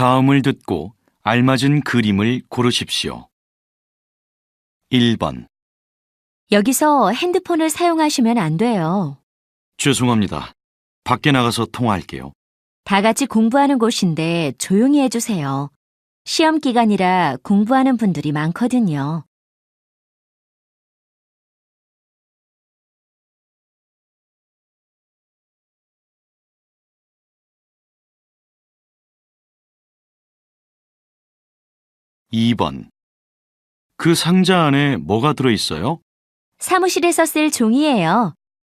다음을 듣고 알맞은 그림을 고르십시오. 1번. 여기서 핸드폰을 사용하시면 안 돼요. 죄송합니다. 밖에 나가서 통화할게요. 다 같이 공부하는 곳인데 조용히 해주세요. 시험 기간이라 공부하는 분들이 많거든요. 2번. 그 상자 안에 뭐가 들어있어요? 사무실에서 쓸 종이에요.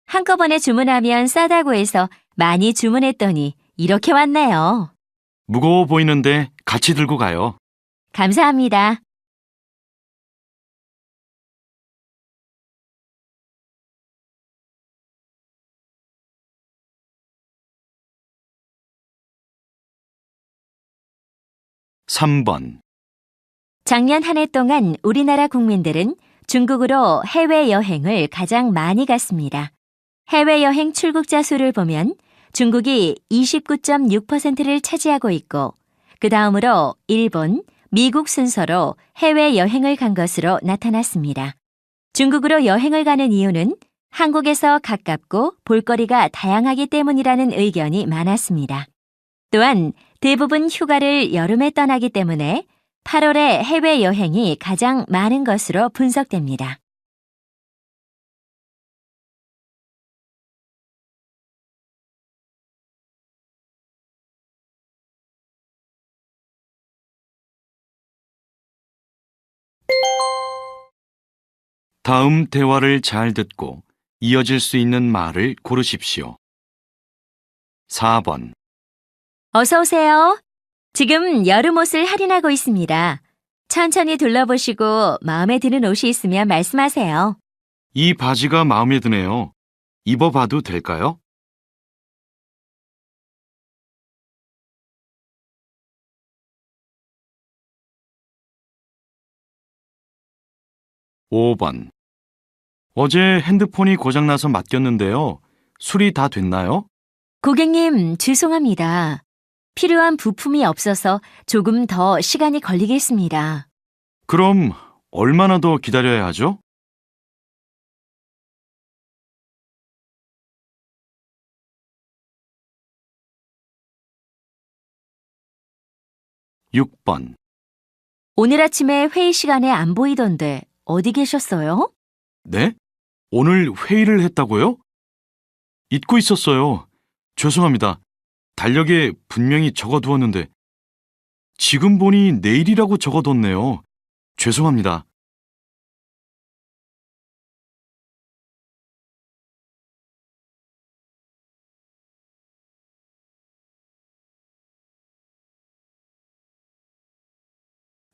한꺼번에 주문하면 싸다고 해서 많이 주문했더니 이렇게 왔네요. 무거워 보이는데 같이 들고 가요. 감사합니다. 3번. 작년 한 해 동안 우리나라 국민들은 중국으로 해외여행을 가장 많이 갔습니다. 해외여행 출국자 수를 보면 중국이 29.6%를 차지하고 있고 그 다음으로 일본, 미국 순서로 해외여행을 간 것으로 나타났습니다. 중국으로 여행을 가는 이유는 한국에서 가깝고 볼거리가 다양하기 때문이라는 의견이 많았습니다. 또한 대부분 휴가를 여름에 떠나기 때문에 8월에 해외여행이 가장 많은 것으로 분석됩니다. 다음 대화를 잘 듣고 이어질 수 있는 말을 고르십시오. 4번. 어서 오세요. 지금 여름 옷을 할인하고 있습니다. 천천히 둘러보시고 마음에 드는 옷이 있으면 말씀하세요. 이 바지가 마음에 드네요. 입어봐도 될까요? 5번. 어제 핸드폰이 고장나서 맡겼는데요. 수리 다 됐나요? 고객님, 죄송합니다. 필요한 부품이 없어서 조금 더 시간이 걸리겠습니다. 그럼 얼마나 더 기다려야 하죠? 6번. 오늘 아침에 회의 시간에 안 보이던데 어디 계셨어요? 네? 오늘 회의를 했다고요? 잊고 있었어요. 죄송합니다. 달력에 분명히 적어두었는데 지금 보니 내일이라고 적어뒀네요. 죄송합니다.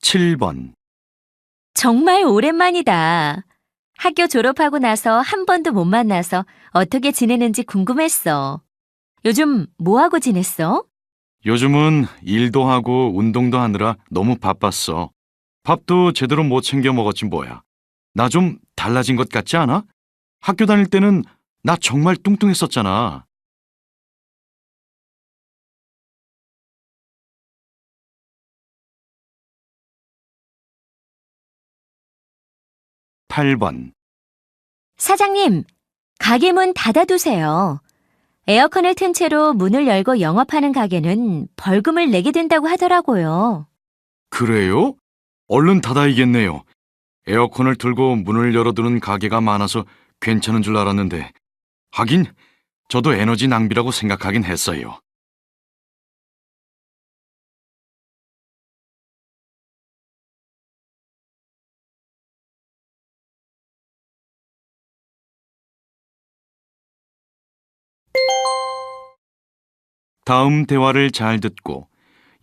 7번. 정말 오랜만이다. 학교 졸업하고 나서 한 번도 못 만나서 어떻게 지내는지 궁금했어. 요즘 뭐 하고 지냈어? 요즘은 일도 하고 운동도 하느라 너무 바빴어. 밥도 제대로 못 챙겨 먹었지 뭐야. 나 좀 달라진 것 같지 않아? 학교 다닐 때는 나 정말 뚱뚱했었잖아. 8번. 사장님, 가게 문 닫아두세요. 에어컨을 튼 채로 문을 열고 영업하는 가게는 벌금을 내게 된다고 하더라고요. 그래요? 얼른 닫아야겠네요. 에어컨을 틀고 문을 열어두는 가게가 많아서 괜찮은 줄 알았는데 하긴 저도 에너지 낭비라고 생각하긴 했어요. '다음 대화를 잘 듣고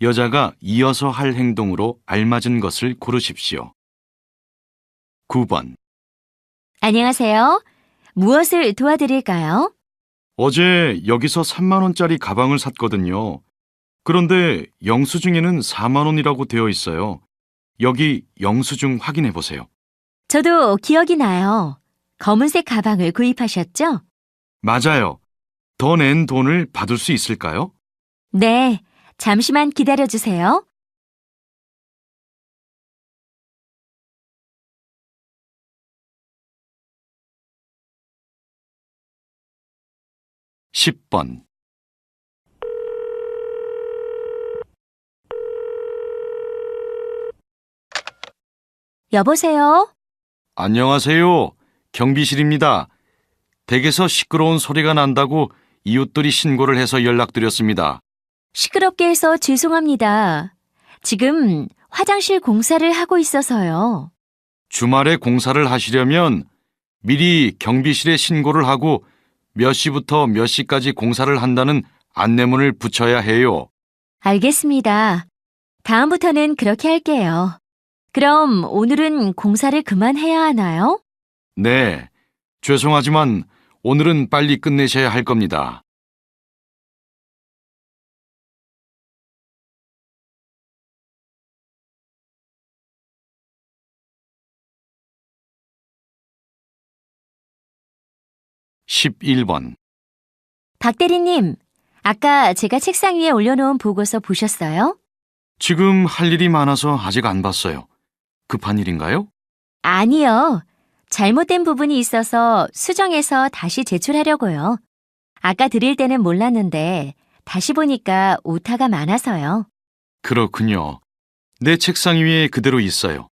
여자가 이어서 할 행동으로 알맞은 것을 고르십시오. 9번. 안녕하세요. 무엇을 도와드릴까요? 어제 여기서 3만 원짜리 가방을 샀거든요. 그런데 영수증에는 4만 원이라고 되어 있어요. 여기 영수증 확인해 보세요. 저도 기억이 나요. 검은색 가방을 구입하셨죠? 맞아요. 더 낸 돈을 받을 수 있을까요? 네, 잠시만 기다려 주세요. 십 번 여보세요? 안녕하세요. 경비실입니다. 댁에서 시끄러운 소리가 난다고 이웃들이 신고를 해서 연락드렸습니다. 시끄럽게 해서 죄송합니다. 지금 화장실 공사를 하고 있어서요. 주말에 공사를 하시려면 미리 경비실에 신고를 하고 몇 시부터 몇 시까지 공사를 한다는 안내문을 붙여야 해요. 알겠습니다. 다음부터는 그렇게 할게요. 그럼 오늘은 공사를 그만해야 하나요? 네, 죄송하지만 오늘은 빨리 끝내셔야 할 겁니다. 십일 번 박 대리님, 아까 제가 책상 위에 올려놓은 보고서 보셨어요? 지금 할 일이 많아서 아직 안 봤어요. 급한 일인가요? 아니요. 잘못된 부분이 있어서 수정해서 다시 제출하려고요. 아까 드릴 때는 몰랐는데 다시 보니까 오타가 많아서요. 그렇군요. 내 책상 위에 그대로 있어요.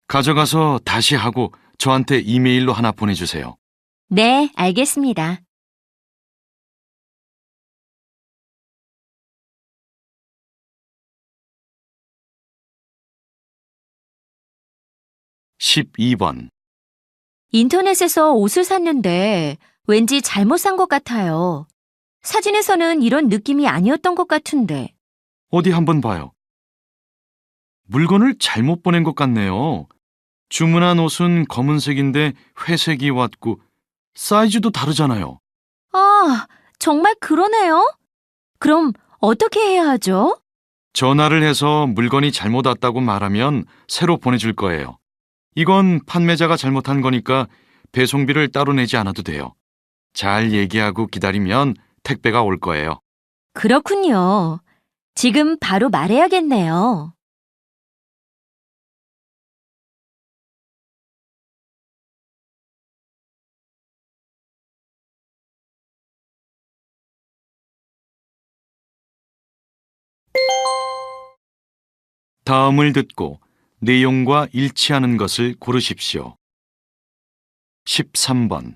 가져가서 다시 하고 저한테 이메일로 하나 보내주세요. 네, 알겠습니다. 십이 번 인터넷에서 옷을 샀는데 왠지 잘못 산 것 같아요. 사진에서는 이런 느낌이 아니었던 것 같은데. 어디 한번 봐요. 물건을 잘못 보낸 것 같네요. 주문한 옷은 검은색인데 회색이 왔고 사이즈도 다르잖아요. 아, 정말 그러네요? 그럼 어떻게 해야 하죠? 전화를 해서 물건이 잘못 왔다고 말하면 새로 보내줄 거예요. 이건 판매자가 잘못한 거니까 배송비를 따로 내지 않아도 돼요. 잘 얘기하고 기다리면 택배가 올 거예요. 그렇군요. 지금 바로 말해야겠네요. 다음을 듣고 내용과 일치하는 것을 고르십시오. 13번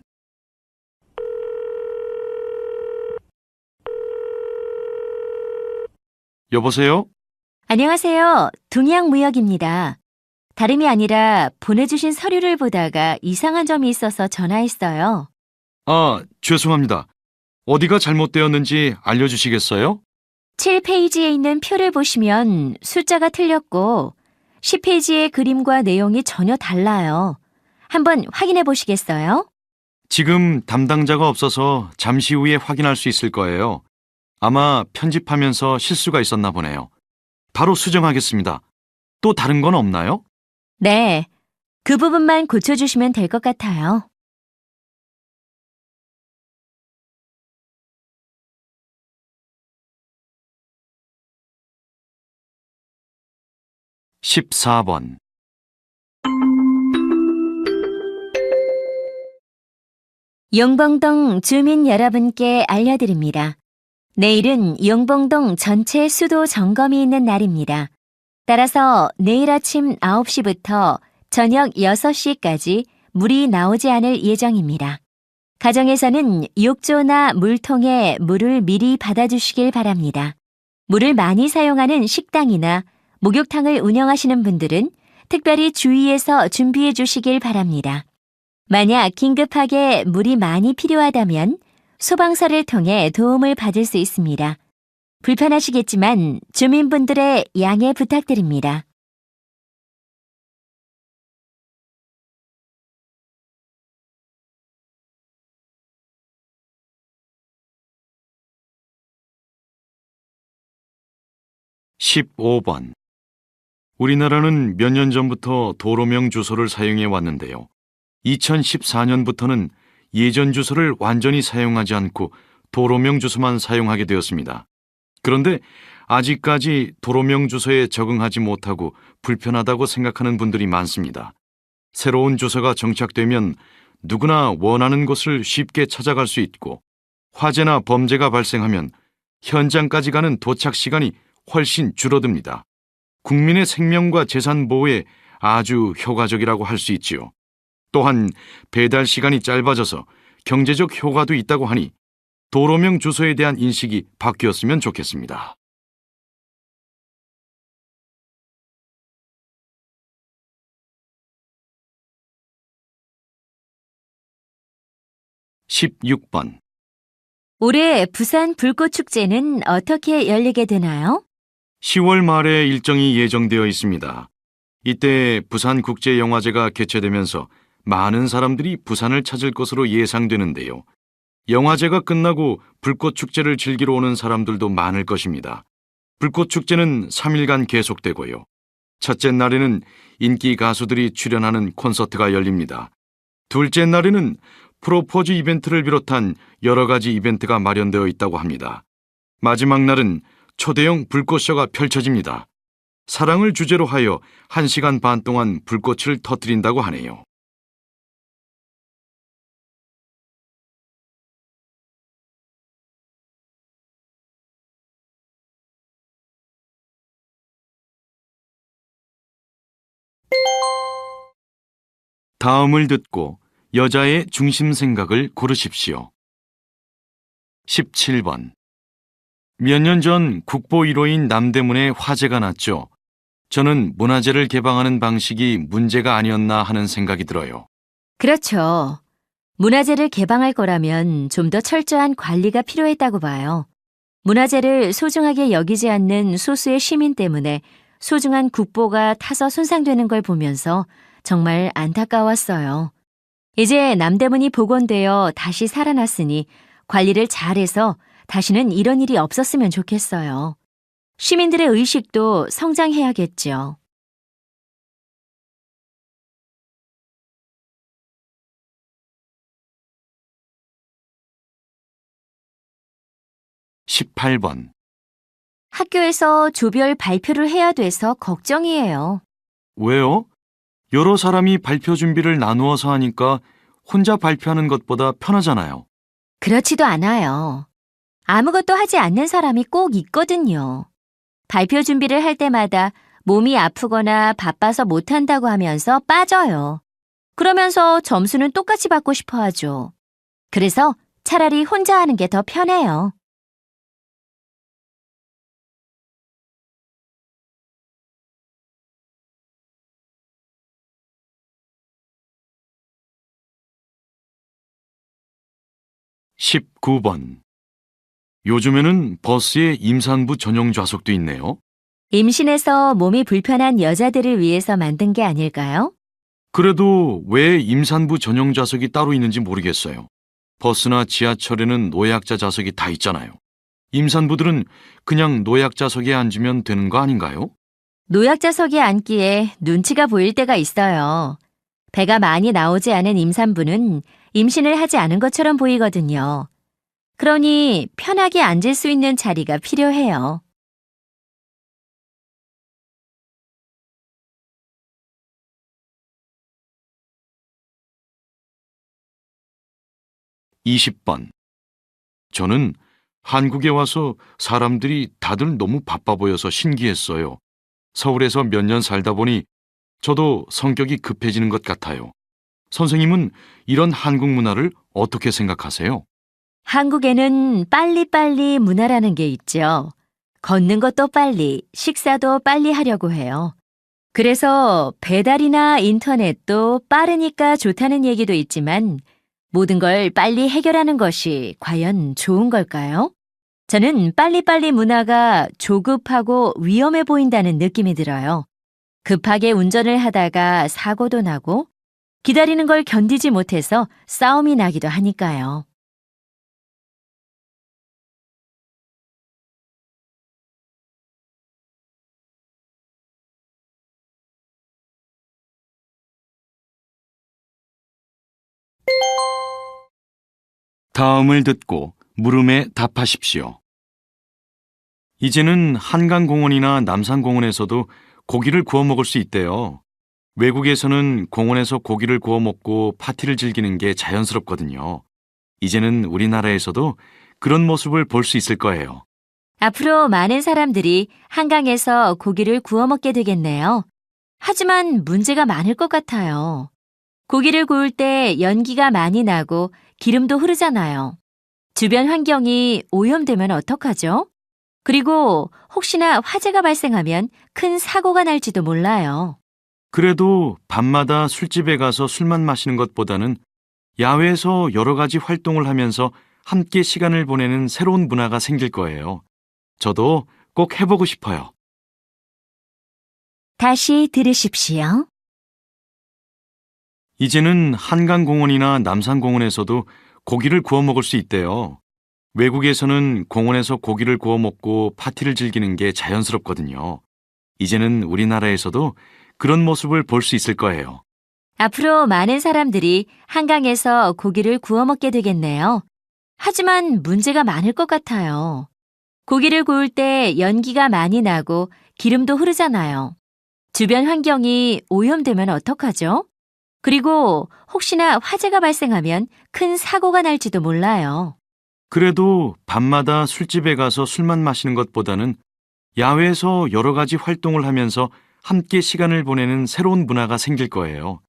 여보세요? 안녕하세요. 동양무역입니다. 다름이 아니라 보내주신 서류를 보다가 이상한 점이 있어서 전화했어요. 아, 죄송합니다. 어디가 잘못되었는지 알려주시겠어요? 7페이지에 있는 표를 보시면 숫자가 틀렸고 10페이지의 그림과 내용이 전혀 달라요. 한번 확인해 보시겠어요? 지금 담당자가 없어서 잠시 후에 확인할 수 있을 거예요. 아마 편집하면서 실수가 있었나 보네요. 바로 수정하겠습니다. 또 다른 건 없나요? 네, 그 부분만 고쳐주시면 될 것 같아요. 십사 번 용봉동 주민 여러분께 알려드립니다. 내일은 용봉동 전체 수도 점검이 있는 날입니다. 따라서 내일 아침 9시부터 저녁 6시까지 물이 나오지 않을 예정입니다. 가정에서는 욕조나 물통에 물을 미리 받아주시길 바랍니다. 물을 많이 사용하는 식당이나 목욕탕을 운영하시는 분들은 특별히 주의해서 준비해 주시길 바랍니다. 만약 긴급하게 물이 많이 필요하다면 소방서를 통해 도움을 받을 수 있습니다. 불편하시겠지만 주민분들의 양해 부탁드립니다. 십오 번 우리나라는 몇 년 전부터 도로명 주소를 사용해 왔는데요. 2014년부터는 예전 주소를 완전히 사용하지 않고 도로명 주소만 사용하게 되었습니다. 그런데 아직까지 도로명 주소에 적응하지 못하고 불편하다고 생각하는 분들이 많습니다. 새로운 주소가 정착되면 누구나 원하는 곳을 쉽게 찾아갈 수 있고 화재나 범죄가 발생하면 현장까지 가는 도착 시간이 훨씬 줄어듭니다. 국민의 생명과 재산 보호에 아주 효과적이라고 할 수 있지요. 또한 배달 시간이 짧아져서 경제적 효과도 있다고 하니 도로명 주소에 대한 인식이 바뀌었으면 좋겠습니다. (16번) 올해 부산 불꽃축제는 어떻게 열리게 되나요? 10월 말에 일정이 예정되어 있습니다. 이때 부산국제영화제가 개최되면서 많은 사람들이 부산을 찾을 것으로 예상되는데요. 영화제가 끝나고 불꽃축제를 즐기러 오는 사람들도 많을 것입니다. 불꽃축제는 3일간 계속되고요. 첫째 날에는 인기 가수들이 출연하는 콘서트가 열립니다. 둘째 날에는 프로포즈 이벤트를 비롯한 여러 가지 이벤트가 마련되어 있다고 합니다. 마지막 날은 초대형 불꽃쇼가 펼쳐집니다. 사랑을 주제로 하여 1시간 반 동안 불꽃을 터뜨린다고 하네요. 다음을 듣고 여자의 중심 생각을 고르십시오. 17번. 몇 년 전 국보 1호인 남대문에 화재가 났죠. 저는 문화재를 개방하는 방식이 문제가 아니었나 하는 생각이 들어요. 그렇죠. 문화재를 개방할 거라면 좀 더 철저한 관리가 필요했다고 봐요. 문화재를 소중하게 여기지 않는 소수의 시민 때문에 소중한 국보가 타서 손상되는 걸 보면서 정말 안타까웠어요. 이제 남대문이 복원되어 다시 살아났으니 관리를 잘해서 다시는 이런 일이 없었으면 좋겠어요. 시민들의 의식도 성장해야겠죠. (18번) 학교에서 조별 발표를 해야 돼서 걱정이에요. 왜요? 여러 사람이 발표 준비를 나누어서 하니까 혼자 발표하는 것보다 편하잖아요. 그렇지도 않아요. 아무것도 하지 않는 사람이 꼭 있거든요. 발표 준비를 할 때마다 몸이 아프거나 바빠서 못한다고 하면서 빠져요. 그러면서 점수는 똑같이 받고 싶어 하죠. 그래서 차라리 혼자 하는 게 더 편해요. (19번) 요즘에는 버스에 임산부 전용 좌석도 있네요. 임신해서 몸이 불편한 여자들을 위해서 만든 게 아닐까요? 그래도 왜 임산부 전용 좌석이 따로 있는지 모르겠어요. 버스나 지하철에는 노약자 좌석이 다 있잖아요. 임산부들은 그냥 노약자석에 앉으면 되는 거 아닌가요? 노약자석에 앉기에 눈치가 보일 때가 있어요. 배가 많이 나오지 않은 임산부는 임신을 하지 않은 것처럼 보이거든요. 그러니 편하게 앉을 수 있는 자리가 필요해요. (20번) 저는 한국에 와서 사람들이 다들 너무 바빠 보여서 신기했어요. 서울에서 몇 년 살다 보니 저도 성격이 급해지는 것 같아요. 선생님은 이런 한국 문화를 어떻게 생각하세요? 한국에는 빨리빨리 문화라는 게 있죠. 걷는 것도 빨리, 식사도 빨리 하려고 해요. 그래서 배달이나 인터넷도 빠르니까 좋다는 얘기도 있지만 모든 걸 빨리 해결하는 것이 과연 좋은 걸까요? 저는 빨리빨리 문화가 조급하고 위험해 보인다는 느낌이 들어요. 급하게 운전을 하다가 사고도 나고 기다리는 걸 견디지 못해서 싸움이 나기도 하니까요. 다음을 듣고 물음에 답하십시오. 이제는 한강공원이나 남산공원에서도 고기를 구워 먹을 수 있대요. 외국에서는 공원에서 고기를 구워 먹고 파티를 즐기는 게 자연스럽거든요. 이제는 우리나라에서도 그런 모습을 볼 수 있을 거예요. 앞으로 많은 사람들이 한강에서 고기를 구워 먹게 되겠네요. 하지만 문제가 많을 것 같아요. 고기를 구울 때 연기가 많이 나고 기름도 흐르잖아요. 주변 환경이 오염되면 어떡하죠? 그리고 혹시나 화재가 발생하면 큰 사고가 날지도 몰라요. 그래도 밤마다 술집에 가서 술만 마시는 것보다는 야외에서 여러 가지 활동을 하면서 함께 시간을 보내는 새로운 문화가 생길 거예요. 저도 꼭 해보고 싶어요. 다시 들으십시오. 이제는 한강공원이나 남산공원에서도 고기를 구워 먹을 수 있대요. 외국에서는 공원에서 고기를 구워 먹고 파티를 즐기는 게 자연스럽거든요. 이제는 우리나라에서도 그런 모습을 볼 수 있을 거예요. 앞으로 많은 사람들이 한강에서 고기를 구워 먹게 되겠네요. 하지만 문제가 많을 것 같아요. 고기를 구울 때 연기가 많이 나고 기름도 흐르잖아요. 주변 환경이 오염되면 어떡하죠? 그리고 혹시나 화재가 발생하면 큰 사고가 날지도 몰라요. 그래도 밤마다 술집에 가서 술만 마시는 것보다는 야외에서 여러 가지 활동을 하면서 함께 시간을 보내는 새로운 문화가 생길 거예요.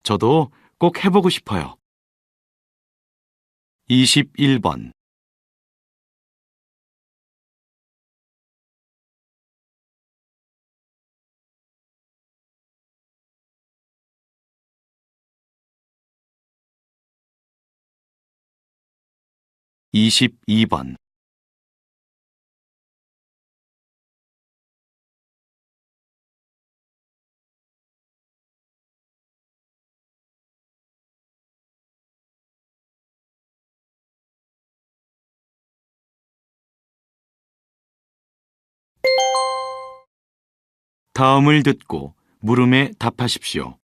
저도 꼭 해보고 싶어요. 21번. 22번. '다음을 듣고 물음에 답하십시오.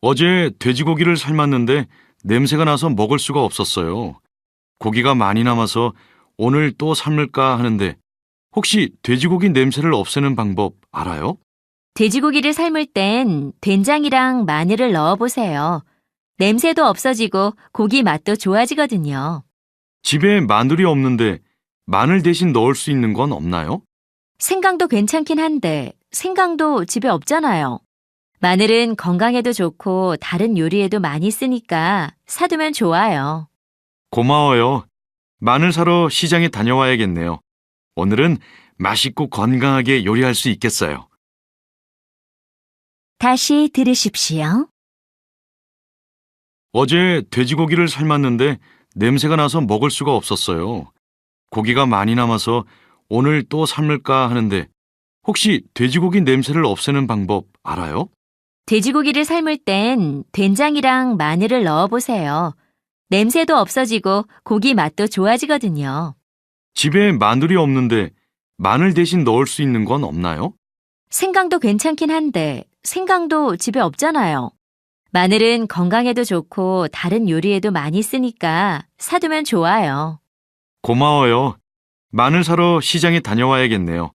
어제 돼지고기를 삶았는데 냄새가 나서 먹을 수가 없었어요. 고기가 많이 남아서 오늘 또 삶을까 하는데 혹시 돼지고기 냄새를 없애는 방법 알아요? 돼지고기를 삶을 땐 된장이랑 마늘을 넣어보세요. 냄새도 없어지고 고기 맛도 좋아지거든요. 집에 마늘이 없는데 마늘 대신 넣을 수 있는 건 없나요? 생강도 괜찮긴 한데 생강도 집에 없잖아요. 마늘은 건강에도 좋고 다른 요리에도 많이 쓰니까 사두면 좋아요. 고마워요. 마늘 사러 시장에 다녀와야겠네요. 오늘은 맛있고 건강하게 요리할 수 있겠어요. 다시 들으십시오. 어제 돼지고기를 삶았는데 냄새가 나서 먹을 수가 없었어요. 고기가 많이 남아서 오늘 또 삶을까 하는데 혹시 돼지고기 냄새를 없애는 방법 알아요? 돼지고기를 삶을 땐 된장이랑 마늘을 넣어보세요. 냄새도 없어지고 고기 맛도 좋아지거든요. 집에 마늘이 없는데 마늘 대신 넣을 수 있는 건 없나요? 생강도 괜찮긴 한데 생강도 집에 없잖아요. 마늘은 건강에도 좋고 다른 요리에도 많이 쓰니까 사두면 좋아요. 고마워요. 마늘 사러 시장에 다녀와야겠네요.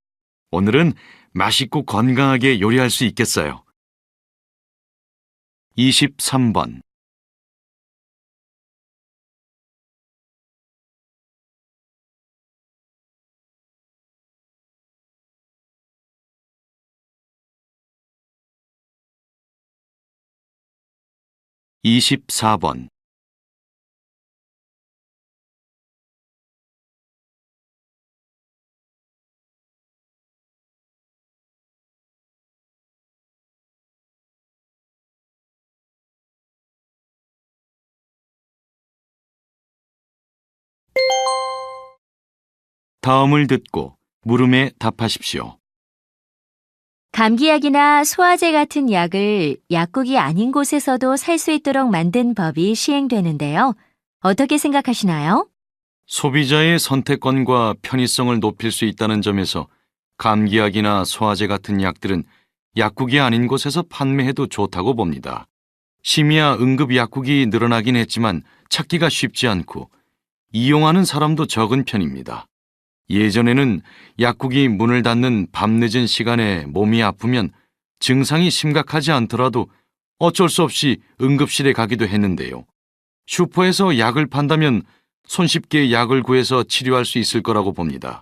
오늘은 맛있고 건강하게 요리할 수 있겠어요. 23번. 24번. '다음을 듣고 물음에 답하십시오. 감기약이나 소화제 같은 약을 약국이 아닌 곳에서도 살 수 있도록 만든 법이 시행되는데요. 어떻게 생각하시나요? 소비자의 선택권과 편의성을 높일 수 있다는 점에서 감기약이나 소화제 같은 약들은 약국이 아닌 곳에서 판매해도 좋다고 봅니다. 심야 응급 약국이 늘어나긴 했지만 찾기가 쉽지 않고 이용하는 사람도 적은 편입니다. 예전에는 약국이 문을 닫는 밤늦은 시간에 몸이 아프면 증상이 심각하지 않더라도 어쩔 수 없이 응급실에 가기도 했는데요. 슈퍼에서 약을 판다면 손쉽게 약을 구해서 치료할 수 있을 거라고 봅니다.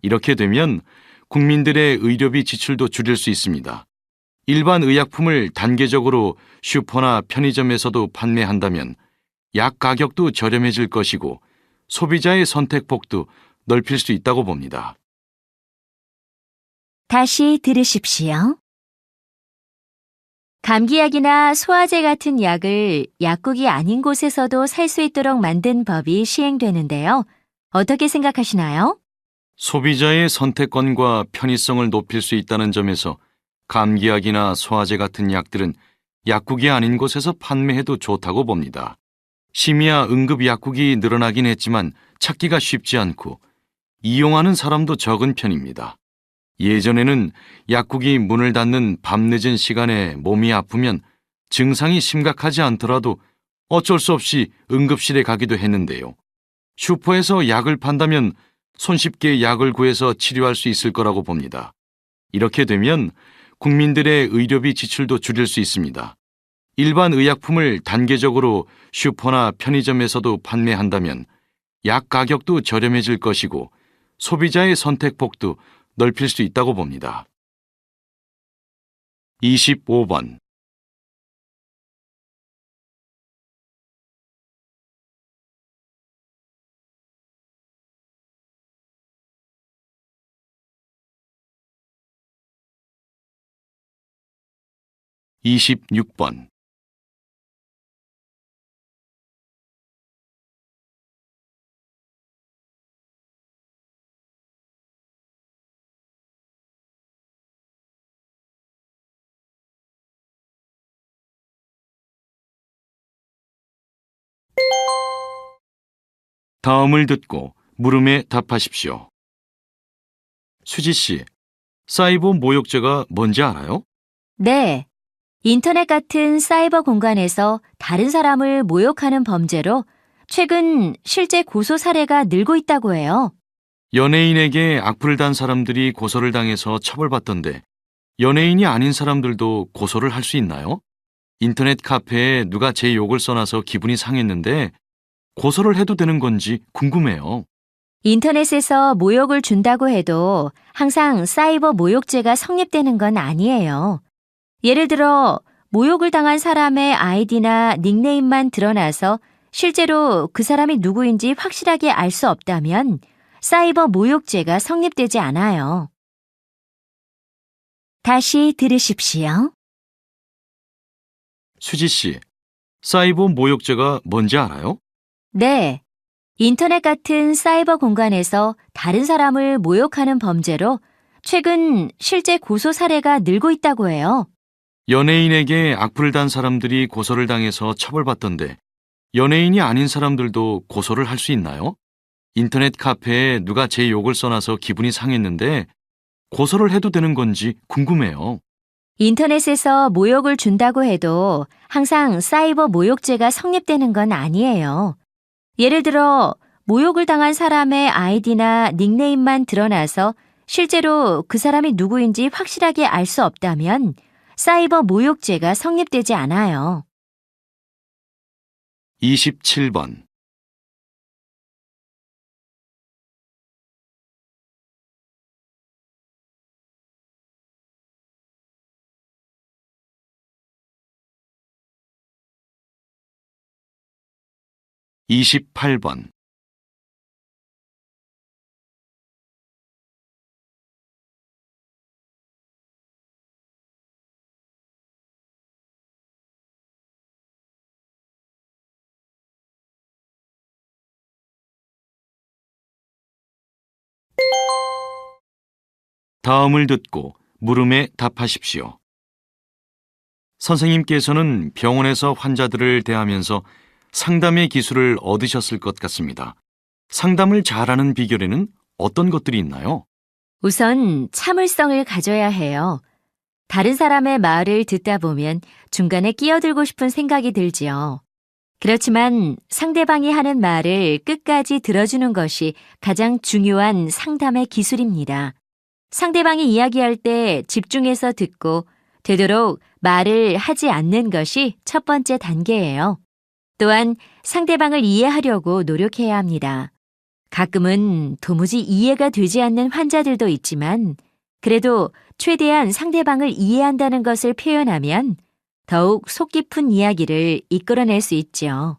이렇게 되면 국민들의 의료비 지출도 줄일 수 있습니다. 일반 의약품을 단계적으로 슈퍼나 편의점에서도 판매한다면 약 가격도 저렴해질 것이고 소비자의 선택폭도 넓힐 수 있다고 봅니다. 다시 들으십시오. 감기약이나 소화제 같은 약을 약국이 아닌 곳에서도 살 수 있도록 만든 법이 시행되는데요. 어떻게 생각하시나요? 소비자의 선택권과 편의성을 높일 수 있다는 점에서 감기약이나 소화제 같은 약들은 약국이 아닌 곳에서 판매해도 좋다고 봅니다. 심야 응급 약국이 늘어나긴 했지만 찾기가 쉽지 않고 이용하는 사람도 적은 편입니다. 예전에는 약국이 문을 닫는 밤늦은 시간에 몸이 아프면 증상이 심각하지 않더라도 어쩔 수 없이 응급실에 가기도 했는데요. 슈퍼에서 약을 판다면 손쉽게 약을 구해서 치료할 수 있을 거라고 봅니다. 이렇게 되면 국민들의 의료비 지출도 줄일 수 있습니다. 일반 의약품을 단계적으로 슈퍼나 편의점에서도 판매한다면 약 가격도 저렴해질 것이고 소비자의 선택폭도 넓힐 수 있다고 봅니다. 25번 26번 '다음을 듣고 물음에 답하십시오. 수지 씨, 사이버 모욕죄가 뭔지 알아요? 네. 인터넷 같은 사이버 공간에서 다른 사람을 모욕하는 범죄로 최근 실제 고소 사례가 늘고 있다고 해요. 연예인에게 악플을 단 사람들이 고소를 당해서 처벌받던데 연예인이 아닌 사람들도 고소를 할 수 있나요? 인터넷 카페에 누가 제 욕을 써놔서 기분이 상했는데 고소를 해도 되는 건지 궁금해요. 인터넷에서 모욕을 준다고 해도 항상 사이버 모욕죄가 성립되는 건 아니에요. 예를 들어, 모욕을 당한 사람의 아이디나 닉네임만 드러나서 실제로 그 사람이 누구인지 확실하게 알 수 없다면 사이버 모욕죄가 성립되지 않아요. 다시 들으십시오. 수지 씨, 사이버 모욕죄가 뭔지 알아요? 네. 인터넷 같은 사이버 공간에서 다른 사람을 모욕하는 범죄로 최근 실제 고소 사례가 늘고 있다고 해요. 연예인에게 악플을 단 사람들이 고소를 당해서 처벌받던데 연예인이 아닌 사람들도 고소를 할 수 있나요? 인터넷 카페에 누가 제 욕을 써놔서 기분이 상했는데 고소를 해도 되는 건지 궁금해요. 인터넷에서 모욕을 준다고 해도 항상 사이버 모욕죄가 성립되는 건 아니에요. 예를 들어, 모욕을 당한 사람의 아이디나 닉네임만 드러나서 실제로 그 사람이 누구인지 확실하게 알 수 없다면 사이버 모욕죄가 성립되지 않아요. 27번 28번 '다음을 듣고 물음에 답하십시오. 선생님께서는 병원에서 환자들을 대하면서 상담의 기술을 얻으셨을 것 같습니다. 상담을 잘하는 비결에는 어떤 것들이 있나요? 우선 참을성을 가져야 해요. 다른 사람의 말을 듣다 보면 중간에 끼어들고 싶은 생각이 들지요. 그렇지만 상대방이 하는 말을 끝까지 들어주는 것이 가장 중요한 상담의 기술입니다. 상대방이 이야기할 때 집중해서 듣고 되도록 말을 하지 않는 것이 첫 번째 단계예요. 또한 상대방을 이해하려고 노력해야 합니다. 가끔은 도무지 이해가 되지 않는 환자들도 있지만 그래도 최대한 상대방을 이해한다는 것을 표현하면 더욱 속 깊은 이야기를 이끌어낼 수 있죠.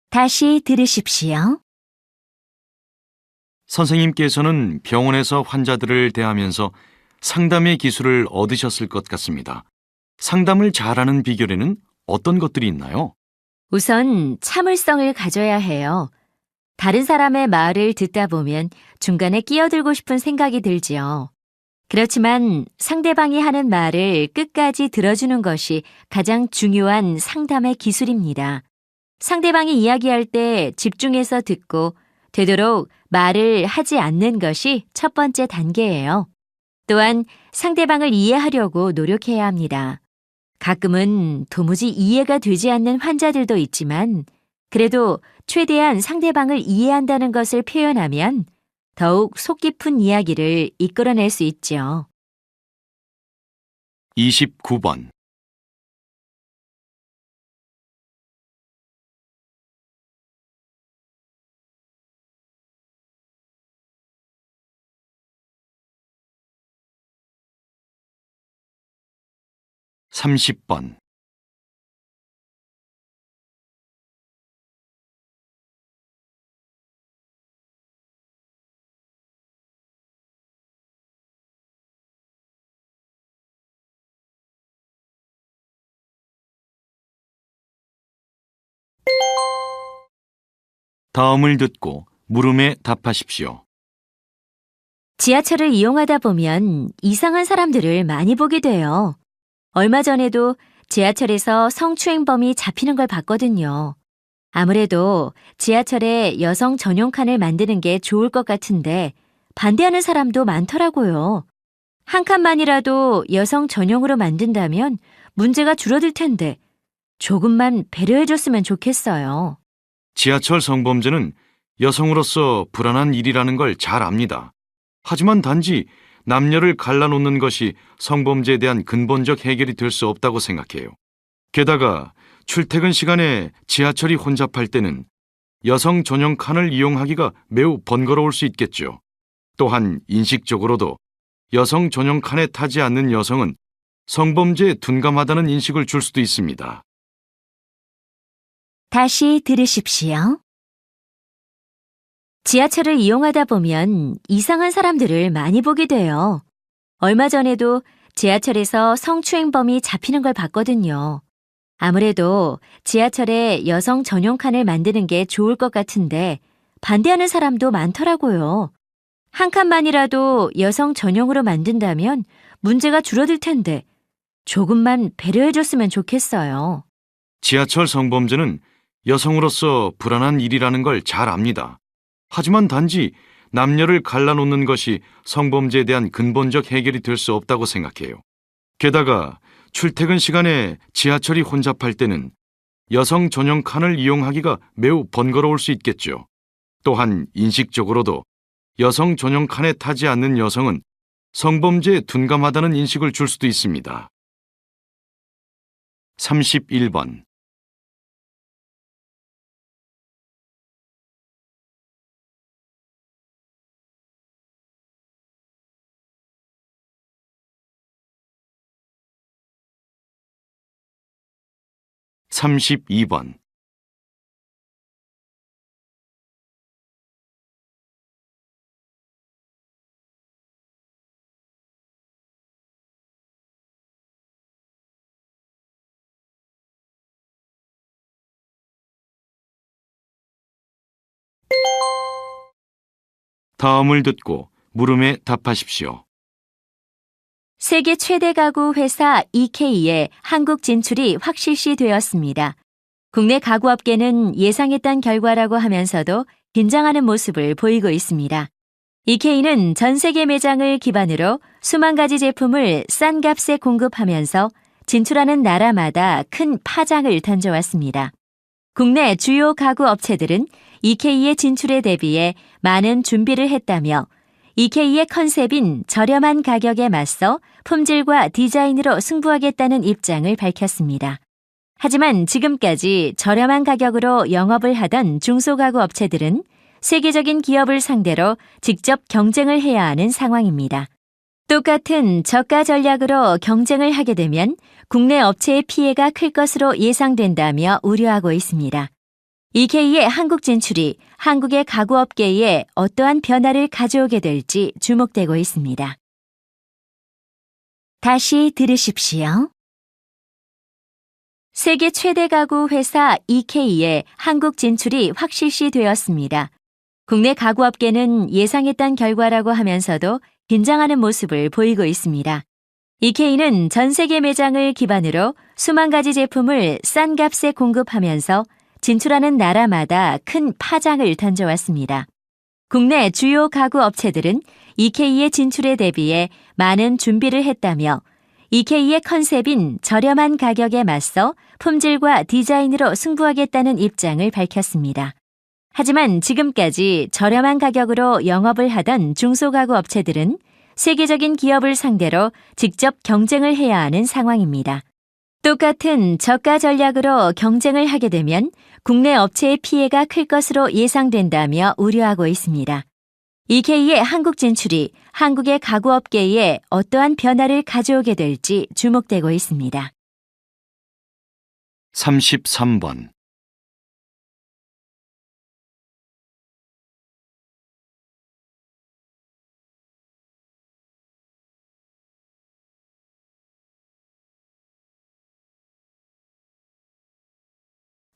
다시 들으십시오. 선생님께서는 병원에서 환자들을 대하면서 상담의 기술을 얻으셨을 것 같습니다. 상담을 잘하는 비결에는 어떤 것들이 있나요? 우선 참을성을 가져야 해요. 다른 사람의 말을 듣다 보면 중간에 끼어들고 싶은 생각이 들지요. 그렇지만 상대방이 하는 말을 끝까지 들어주는 것이 가장 중요한 상담의 기술입니다. 상대방이 이야기할 때 집중해서 듣고 되도록 말을 하지 않는 것이 첫 번째 단계예요. 또한 상대방을 이해하려고 노력해야 합니다. 가끔은 도무지 이해가 되지 않는 환자들도 있지만 그래도 최대한 상대방을 이해한다는 것을 표현하면 더욱 속 깊은 이야기를 이끌어낼 수 있죠. 29번. (30번) '다음을 듣고 물음에 답하십시오. 지하철을 이용하다 보면 이상한 사람들을 많이 보게 돼요. 얼마 전에도 지하철에서 성추행범이 잡히는 걸 봤거든요. 아무래도 지하철에 여성 전용 칸을 만드는 게 좋을 것 같은데 반대하는 사람도 많더라고요. 한 칸만이라도 여성 전용으로 만든다면 문제가 줄어들 텐데 조금만 배려해줬으면 좋겠어요. 지하철 성범죄는 여성으로서 불안한 일이라는 걸 잘 압니다. 하지만 단지 남녀를 갈라놓는 것이 성범죄에 대한 근본적 해결이 될 수 없다고 생각해요. 게다가 출퇴근 시간에 지하철이 혼잡할 때는 여성 전용 칸을 이용하기가 매우 번거로울 수 있겠죠. 또한 인식적으로도 여성 전용 칸에 타지 않는 여성은 성범죄에 둔감하다는 인식을 줄 수도 있습니다. 다시 들으십시오. 지하철을 이용하다 보면 이상한 사람들을 많이 보게 돼요. 얼마 전에도 지하철에서 성추행범이 잡히는 걸 봤거든요. 아무래도 지하철에 여성 전용 칸을 만드는 게 좋을 것 같은데 반대하는 사람도 많더라고요. 한 칸만이라도 여성 전용으로 만든다면 문제가 줄어들 텐데 조금만 배려해줬으면 좋겠어요. 지하철 성범죄는 여성으로서 불안한 일이라는 걸 잘 압니다. 하지만 단지 남녀를 갈라놓는 것이 성범죄에 대한 근본적 해결이 될 수 없다고 생각해요. 게다가 출퇴근 시간에 지하철이 혼잡할 때는 여성 전용 칸을 이용하기가 매우 번거로울 수 있겠죠. 또한 인식적으로도 여성 전용 칸에 타지 않는 여성은 성범죄에 둔감하다는 인식을 줄 수도 있습니다. 31번. 32번. '다음을 듣고 물음에 답하십시오. 세계 최대 가구 회사 EK의 한국 진출이 확실시 되었습니다. 국내 가구업계는 예상했던 결과라고 하면서도 긴장하는 모습을 보이고 있습니다. EK는 전 세계 매장을 기반으로 수만 가지 제품을 싼 값에 공급하면서 진출하는 나라마다 큰 파장을 던져왔습니다. 국내 주요 가구 업체들은 EK의 진출에 대비해 많은 준비를 했다며 EK의 컨셉인 저렴한 가격에 맞서 품질과 디자인으로 승부하겠다는 입장을 밝혔습니다. 하지만 지금까지 저렴한 가격으로 영업을 하던 중소가구 업체들은 세계적인 기업을 상대로 직접 경쟁을 해야 하는 상황입니다. 똑같은 저가 전략으로 경쟁을 하게 되면 국내 업체의 피해가 클 것으로 예상된다며 우려하고 있습니다. EK의 한국 진출이 한국의 가구업계에 어떠한 변화를 가져오게 될지 주목되고 있습니다. 다시 들으십시오. 세계 최대 가구 회사 EK의 한국 진출이 확실시되었습니다. 국내 가구업계는 예상했던 결과라고 하면서도 긴장하는 모습을 보이고 있습니다. EK는 전 세계 매장을 기반으로 수만 가지 제품을 싼 값에 공급하면서 진출하는 나라마다 큰 파장을 던져왔습니다. 국내 주요 가구 업체들은 EK의 진출에 대비해 많은 준비를 했다며 EK의 컨셉인 저렴한 가격에 맞서 품질과 디자인으로 승부하겠다는 입장을 밝혔습니다. 하지만 지금까지 저렴한 가격으로 영업을 하던 중소가구 업체들은 세계적인 기업을 상대로 직접 경쟁을 해야 하는 상황입니다. 똑같은 저가 전략으로 경쟁을 하게 되면 국내 업체의 피해가 클 것으로 예상된다며 우려하고 있습니다. EK의 한국 진출이 한국의 가구업계에 어떠한 변화를 가져오게 될지 주목되고 있습니다. 33번.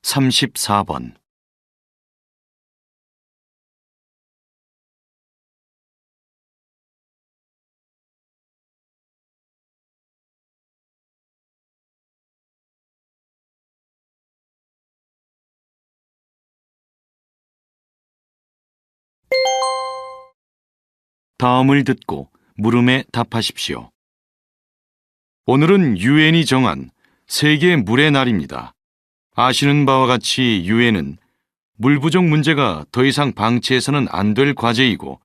34번. '다음을 듣고 물음에 답하십시오. 오늘은 유엔이 정한 세계 물의 날입니다. 아시는 바와 같이 유엔은 물 부족 문제가 더 이상 방치해서는 안 될 과제이고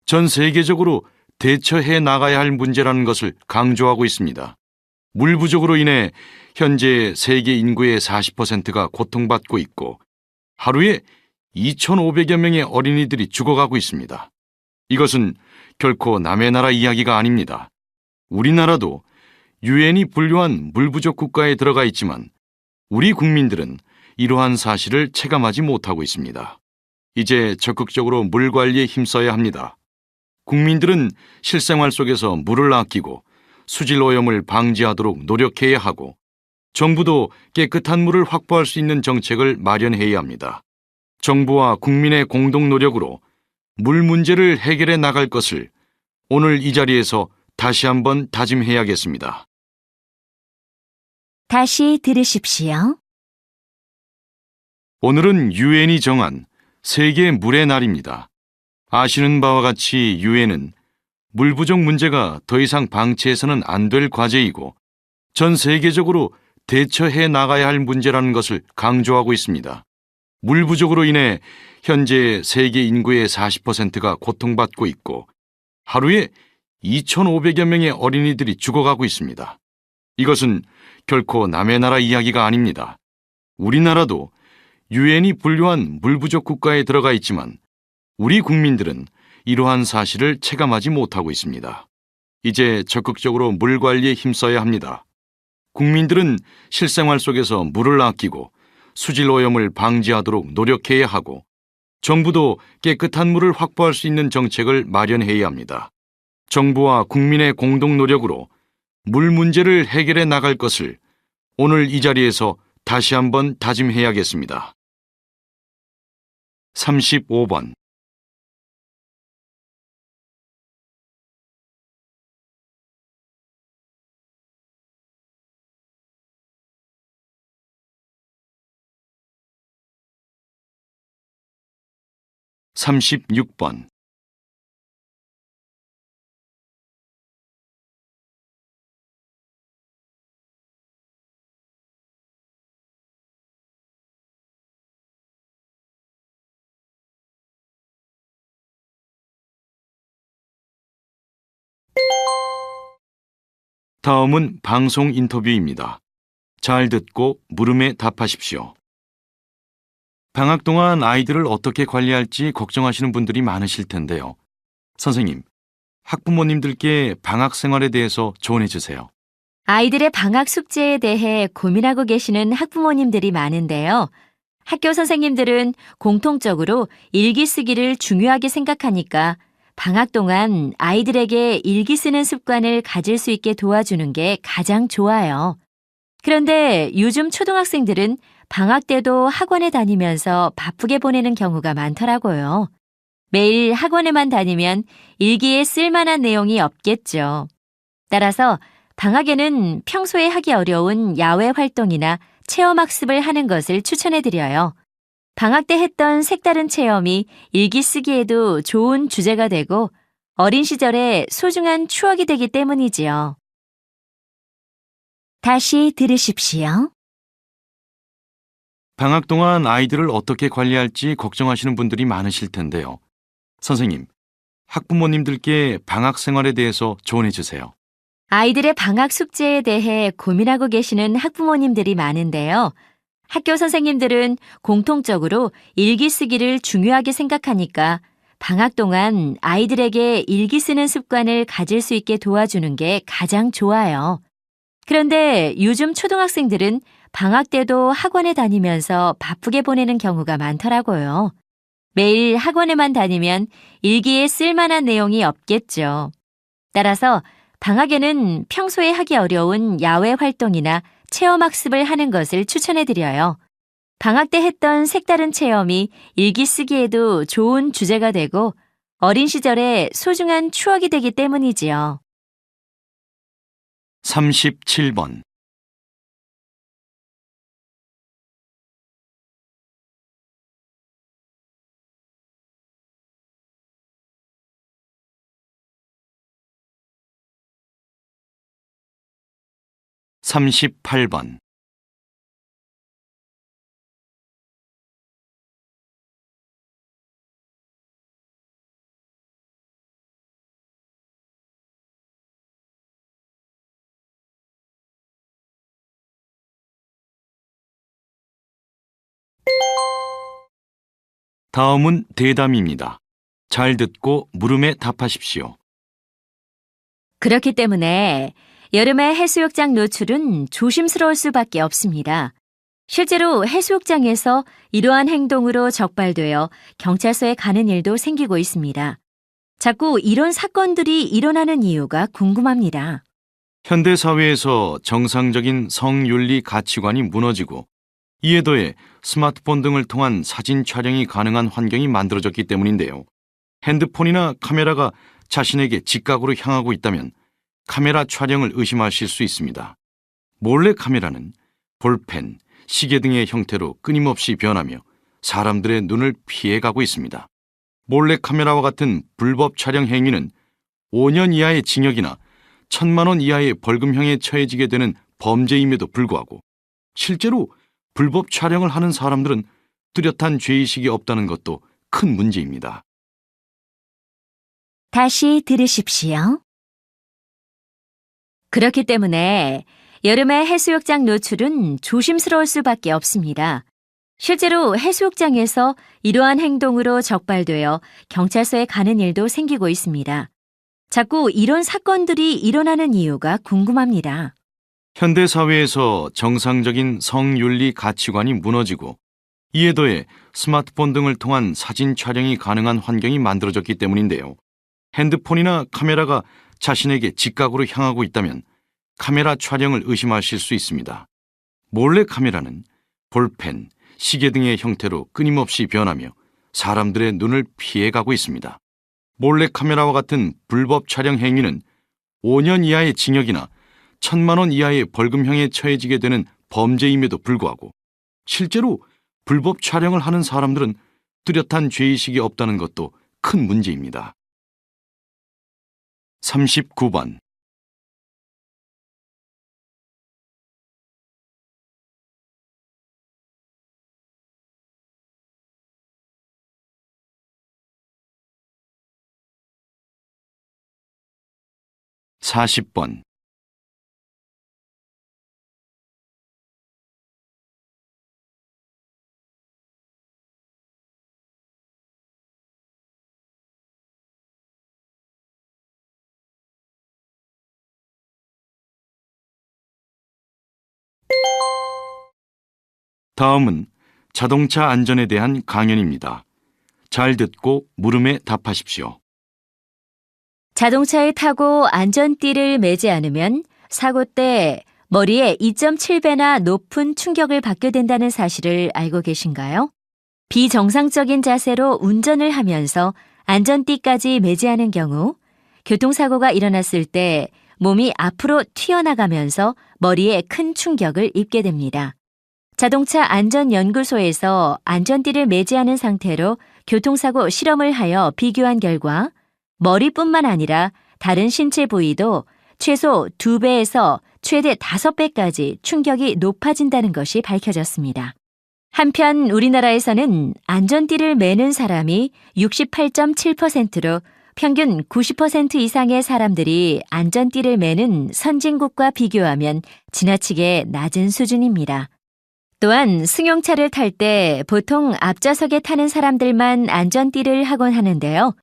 전 세계적으로 대처해 나가야 할 문제라는 것을 강조하고 있습니다. 물 부족으로 인해 현재 세계 인구의 40%가 고통받고 있고 하루에 2,500여 명의 어린이들이 죽어가고 있습니다. 이것은 결코 남의 나라 이야기가 아닙니다. 우리나라도 유엔이 분류한 물 부족 국가에 들어가 있지만 우리 국민들은 이러한 사실을 체감하지 못하고 있습니다. 이제 적극적으로 물 관리에 힘써야 합니다. 국민들은 실생활 속에서 물을 아끼고 수질 오염을 방지하도록 노력해야 하고 정부도 깨끗한 물을 확보할 수 있는 정책을 마련해야 합니다. 정부와 국민의 공동 노력으로 물 문제를 해결해 나갈 것을 오늘 이 자리에서 다시 한번 다짐해야겠습니다. 다시 들으십시오. 오늘은 유엔이 정한 세계 물의 날입니다. 아시는 바와 같이 유엔은 물 부족 문제가 더 이상 방치해서는 안 될 과제이고 전 세계적으로 대처해 나가야 할 문제라는 것을 강조하고 있습니다. 물 부족으로 인해 현재 세계 인구의 40%가 고통받고 있고 하루에 2,500여 명의 어린이들이 죽어가고 있습니다. 이것은 결코 남의 나라 이야기가 아닙니다. 우리나라도 유엔이 분류한 물 부족 국가에 들어가 있지만 우리 국민들은 이러한 사실을 체감하지 못하고 있습니다. 이제 적극적으로 물 관리에 힘써야 합니다. 국민들은 실생활 속에서 물을 아끼고 수질 오염을 방지하도록 노력해야 하고 정부도 깨끗한 물을 확보할 수 있는 정책을 마련해야 합니다. 정부와 국민의 공동 노력으로 물 문제를 해결해 나갈 것을 오늘 이 자리에서 다시 한번 다짐해야겠습니다. 35번. 36번. 다음은 방송 인터뷰입니다. 잘 듣고 물음에 답하십시오. 방학 동안 아이들을 어떻게 관리할지 걱정하시는 분들이 많으실 텐데요. 선생님, 학부모님들께 방학 생활에 대해서 조언해 주세요. 아이들의 방학 숙제에 대해 고민하고 계시는 학부모님들이 많은데요. 학교 선생님들은 공통적으로 일기 쓰기를 중요하게 생각하니까 방학 동안 아이들에게 일기 쓰는 습관을 가질 수 있게 도와주는 게 가장 좋아요. 그런데 요즘 초등학생들은 방학 때도 학원에 다니면서 바쁘게 보내는 경우가 많더라고요. 매일 학원에만 다니면 일기에 쓸만한 내용이 없겠죠. 따라서 방학에는 평소에 하기 어려운 야외 활동이나 체험학습을 하는 것을 추천해드려요. 방학 때 했던 색다른 체험이 일기 쓰기에도 좋은 주제가 되고 어린 시절의 소중한 추억이 되기 때문이지요. 다시 들으십시오. 방학 동안 아이들을 어떻게 관리할지 걱정하시는 분들이 많으실 텐데요. 선생님, 학부모님들께 방학 생활에 대해서 조언해 주세요. 아이들의 방학 숙제에 대해 고민하고 계시는 학부모님들이 많은데요. 학교 선생님들은 공통적으로 일기 쓰기를 중요하게 생각하니까 방학 동안 아이들에게 일기 쓰는 습관을 가질 수 있게 도와주는 게 가장 좋아요. 그런데 요즘 초등학생들은 방학 때도 학원에 다니면서 바쁘게 보내는 경우가 많더라고요. 매일 학원에만 다니면 일기에 쓸만한 내용이 없겠죠. 따라서 방학에는 평소에 하기 어려운 야외 활동이나 체험학습을 하는 것을 추천해드려요. 방학 때 했던 색다른 체험이 일기 쓰기에도 좋은 주제가 되고 어린 시절의 소중한 추억이 되기 때문이지요. 37번. 38번. 다음은 대담입니다. 잘 듣고 물음에 답하십시오. 그렇기 때문에 여름에 해수욕장 노출은 조심스러울 수밖에 없습니다. 실제로 해수욕장에서 이러한 행동으로 적발되어 경찰서에 가는 일도 생기고 있습니다. 자꾸 이런 사건들이 일어나는 이유가 궁금합니다. 현대 사회에서 정상적인 성윤리 가치관이 무너지고 이에 더해 스마트폰 등을 통한 사진 촬영이 가능한 환경이 만들어졌기 때문인데요. 핸드폰이나 카메라가 자신에게 직각으로 향하고 있다면 카메라 촬영을 의심하실 수 있습니다. 몰래 카메라는 볼펜, 시계 등의 형태로 끊임없이 변하며 사람들의 눈을 피해가고 있습니다. 몰래 카메라와 같은 불법 촬영 행위는 5년 이하의 징역이나 1,000만 원 이하의 벌금형에 처해지게 되는 범죄임에도 불구하고 실제로 불법 촬영을 하는 사람들은 뚜렷한 죄의식이 없다는 것도 큰 문제입니다. 다시 들으십시오. 그렇기 때문에 여름에 해수욕장 노출은 조심스러울 수밖에 없습니다. 실제로 해수욕장에서 이러한 행동으로 적발되어 경찰서에 가는 일도 생기고 있습니다. 자꾸 이런 사건들이 일어나는 이유가 궁금합니다. 현대 사회에서 정상적인 성윤리 가치관이 무너지고 이에 더해 스마트폰 등을 통한 사진 촬영이 가능한 환경이 만들어졌기 때문인데요. 핸드폰이나 카메라가 자신에게 직각으로 향하고 있다면 카메라 촬영을 의심하실 수 있습니다. 몰래 카메라는 볼펜, 시계 등의 형태로 끊임없이 변하며 사람들의 눈을 피해가고 있습니다. 몰래 카메라와 같은 불법 촬영 행위는 5년 이하의 징역이나 1,000만 원 이하의 벌금형에 처해지게 되는 범죄임에도 불구하고 실제로 불법 촬영을 하는 사람들은 뚜렷한 죄의식이 없다는 것도 큰 문제입니다. 39번. 40번. 다음은 자동차 안전에 대한 강연입니다. 잘 듣고 물음에 답하십시오. 자동차에 타고 안전띠를 매지 않으면 사고 때 머리에 2.7배나 높은 충격을 받게 된다는 사실을 알고 계신가요? 비정상적인 자세로 운전을 하면서 안전띠까지 매지 않은 경우 교통사고가 일어났을 때 몸이 앞으로 튀어나가면서 머리에 큰 충격을 입게 됩니다. 자동차 안전연구소에서 안전띠를 매지 않은 상태로 교통사고 실험을 하여 비교한 결과 머리뿐만 아니라 다른 신체 부위도 최소 2배에서 최대 5배까지 충격이 높아진다는 것이 밝혀졌습니다. 한편 우리나라에서는 안전띠를 매는 사람이 68.7%로 평균 90% 이상의 사람들이 안전띠를 매는 선진국과 비교하면 지나치게 낮은 수준입니다. 또한 승용차를 탈 때 보통 앞좌석에 타는 사람들만 안전띠를 하곤 하는데요.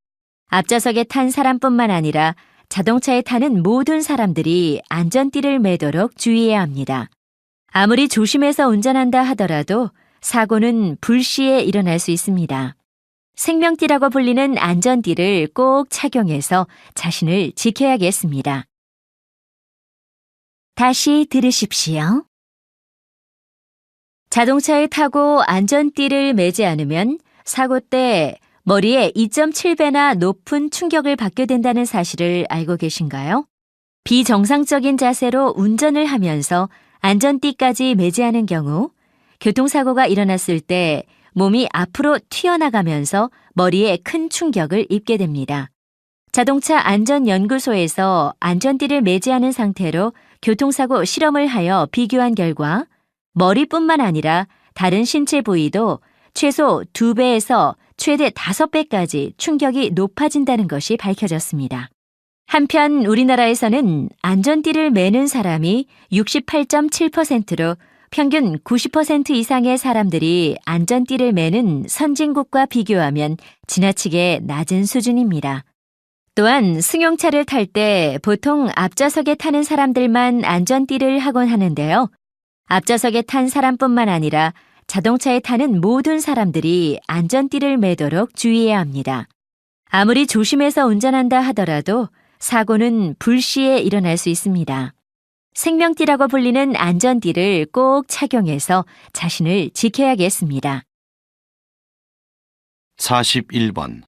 앞좌석에 탄 사람뿐만 아니라 자동차에 타는 모든 사람들이 안전띠를 매도록 주의해야 합니다. 아무리 조심해서 운전한다 하더라도 사고는 불시에 일어날 수 있습니다. 생명띠라고 불리는 안전띠를 꼭 착용해서 자신을 지켜야겠습니다. 다시 들으십시오. 자동차에 타고 안전띠를 매지 않으면 사고 때 머리에 2.7배나 높은 충격을 받게 된다는 사실을 알고 계신가요? 비정상적인 자세로 운전을 하면서 안전띠까지 매지 않은 경우 교통사고가 일어났을 때 몸이 앞으로 튀어나가면서 머리에 큰 충격을 입게 됩니다. 자동차 안전연구소에서 안전띠를 매지 않은 상태로 교통사고 실험을 하여 비교한 결과 머리뿐만 아니라 다른 신체 부위도 최소 2배에서 최대 5배까지 충격이 높아진다는 것이 밝혀졌습니다. 한편 우리나라에서는 안전띠를 매는 사람이 68.7%로 평균 90% 이상의 사람들이 안전띠를 매는 선진국과 비교하면 지나치게 낮은 수준입니다. 또한 승용차를 탈 때 보통 앞좌석에 타는 사람들만 안전띠를 하곤 하는데요. 앞좌석에 탄 사람뿐만 아니라 자동차에 타는 모든 사람들이 안전띠를 매도록 주의해야 합니다. 아무리 조심해서 운전한다 하더라도 사고는 불시에 일어날 수 있습니다. 생명띠라고 불리는 안전띠를 꼭 착용해서 자신을 지켜야겠습니다. 41번.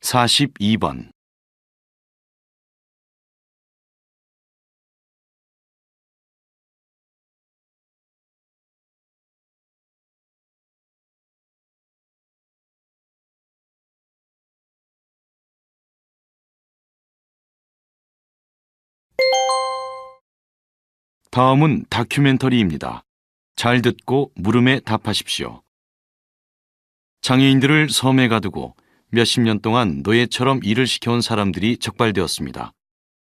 사십이 번. 다음은 다큐멘터리입니다. 잘 듣고 물음에 답하십시오. 장애인들을 섬에 가두고 몇십 년 동안 노예처럼 일을 시켜온 사람들이 적발되었습니다.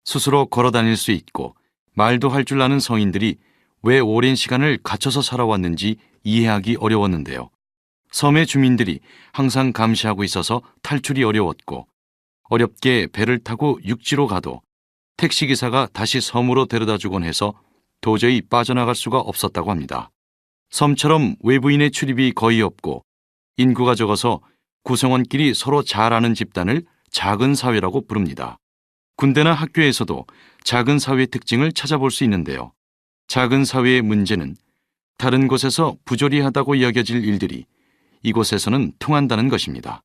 스스로 걸어 다닐 수 있고 말도 할 줄 아는 성인들이 왜 오랜 시간을 갇혀서 살아왔는지 이해하기 어려웠는데요. 섬의 주민들이 항상 감시하고 있어서 탈출이 어려웠고 어렵게 배를 타고 육지로 가도 택시기사가 다시 섬으로 데려다 주곤 해서 도저히 빠져나갈 수가 없었다고 합니다. 섬처럼 외부인의 출입이 거의 없고 인구가 적어서 구성원끼리 서로 잘 아는 집단을 작은 사회라고 부릅니다. 군대나 학교에서도 작은 사회의 특징을 찾아볼 수 있는데요. 작은 사회의 문제는 다른 곳에서 부조리하다고 여겨질 일들이 이곳에서는 통한다는 것입니다.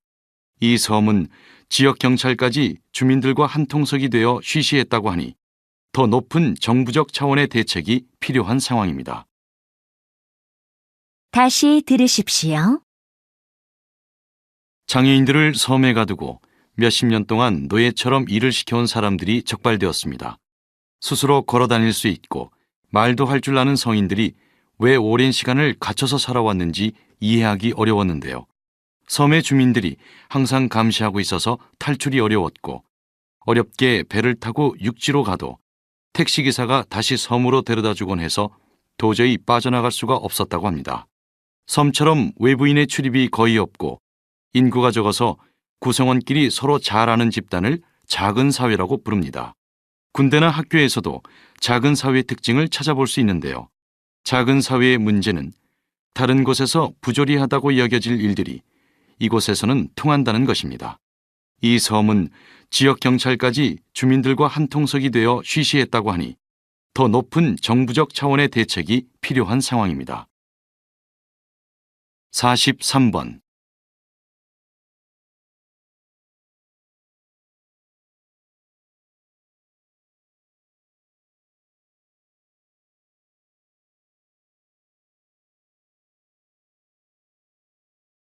이 섬은 지역 경찰까지 주민들과 한통속이 되어 쉬쉬했다고 하니 더 높은 정부적 차원의 대책이 필요한 상황입니다. 다시 들으십시오. 장애인들을 섬에 가두고 몇십 년 동안 노예처럼 일을 시켜온 사람들이 적발되었습니다. 스스로 걸어 다닐 수 있고 말도 할 줄 아는 성인들이 왜 오랜 시간을 갇혀서 살아왔는지 이해하기 어려웠는데요. 섬의 주민들이 항상 감시하고 있어서 탈출이 어려웠고 어렵게 배를 타고 육지로 가도 택시기사가 다시 섬으로 데려다 주곤 해서 도저히 빠져나갈 수가 없었다고 합니다. 섬처럼 외부인의 출입이 거의 없고 인구가 적어서 구성원끼리 서로 잘 아는 집단을 작은 사회라고 부릅니다. 군대나 학교에서도 작은 사회의 특징을 찾아볼 수 있는데요. 작은 사회의 문제는 다른 곳에서 부조리하다고 여겨질 일들이 이곳에서는 통한다는 것입니다. 이 섬은 지역 경찰까지 주민들과 한 통속이 되어 쉬쉬했다고 하니 더 높은 정부적 차원의 대책이 필요한 상황입니다. 43번.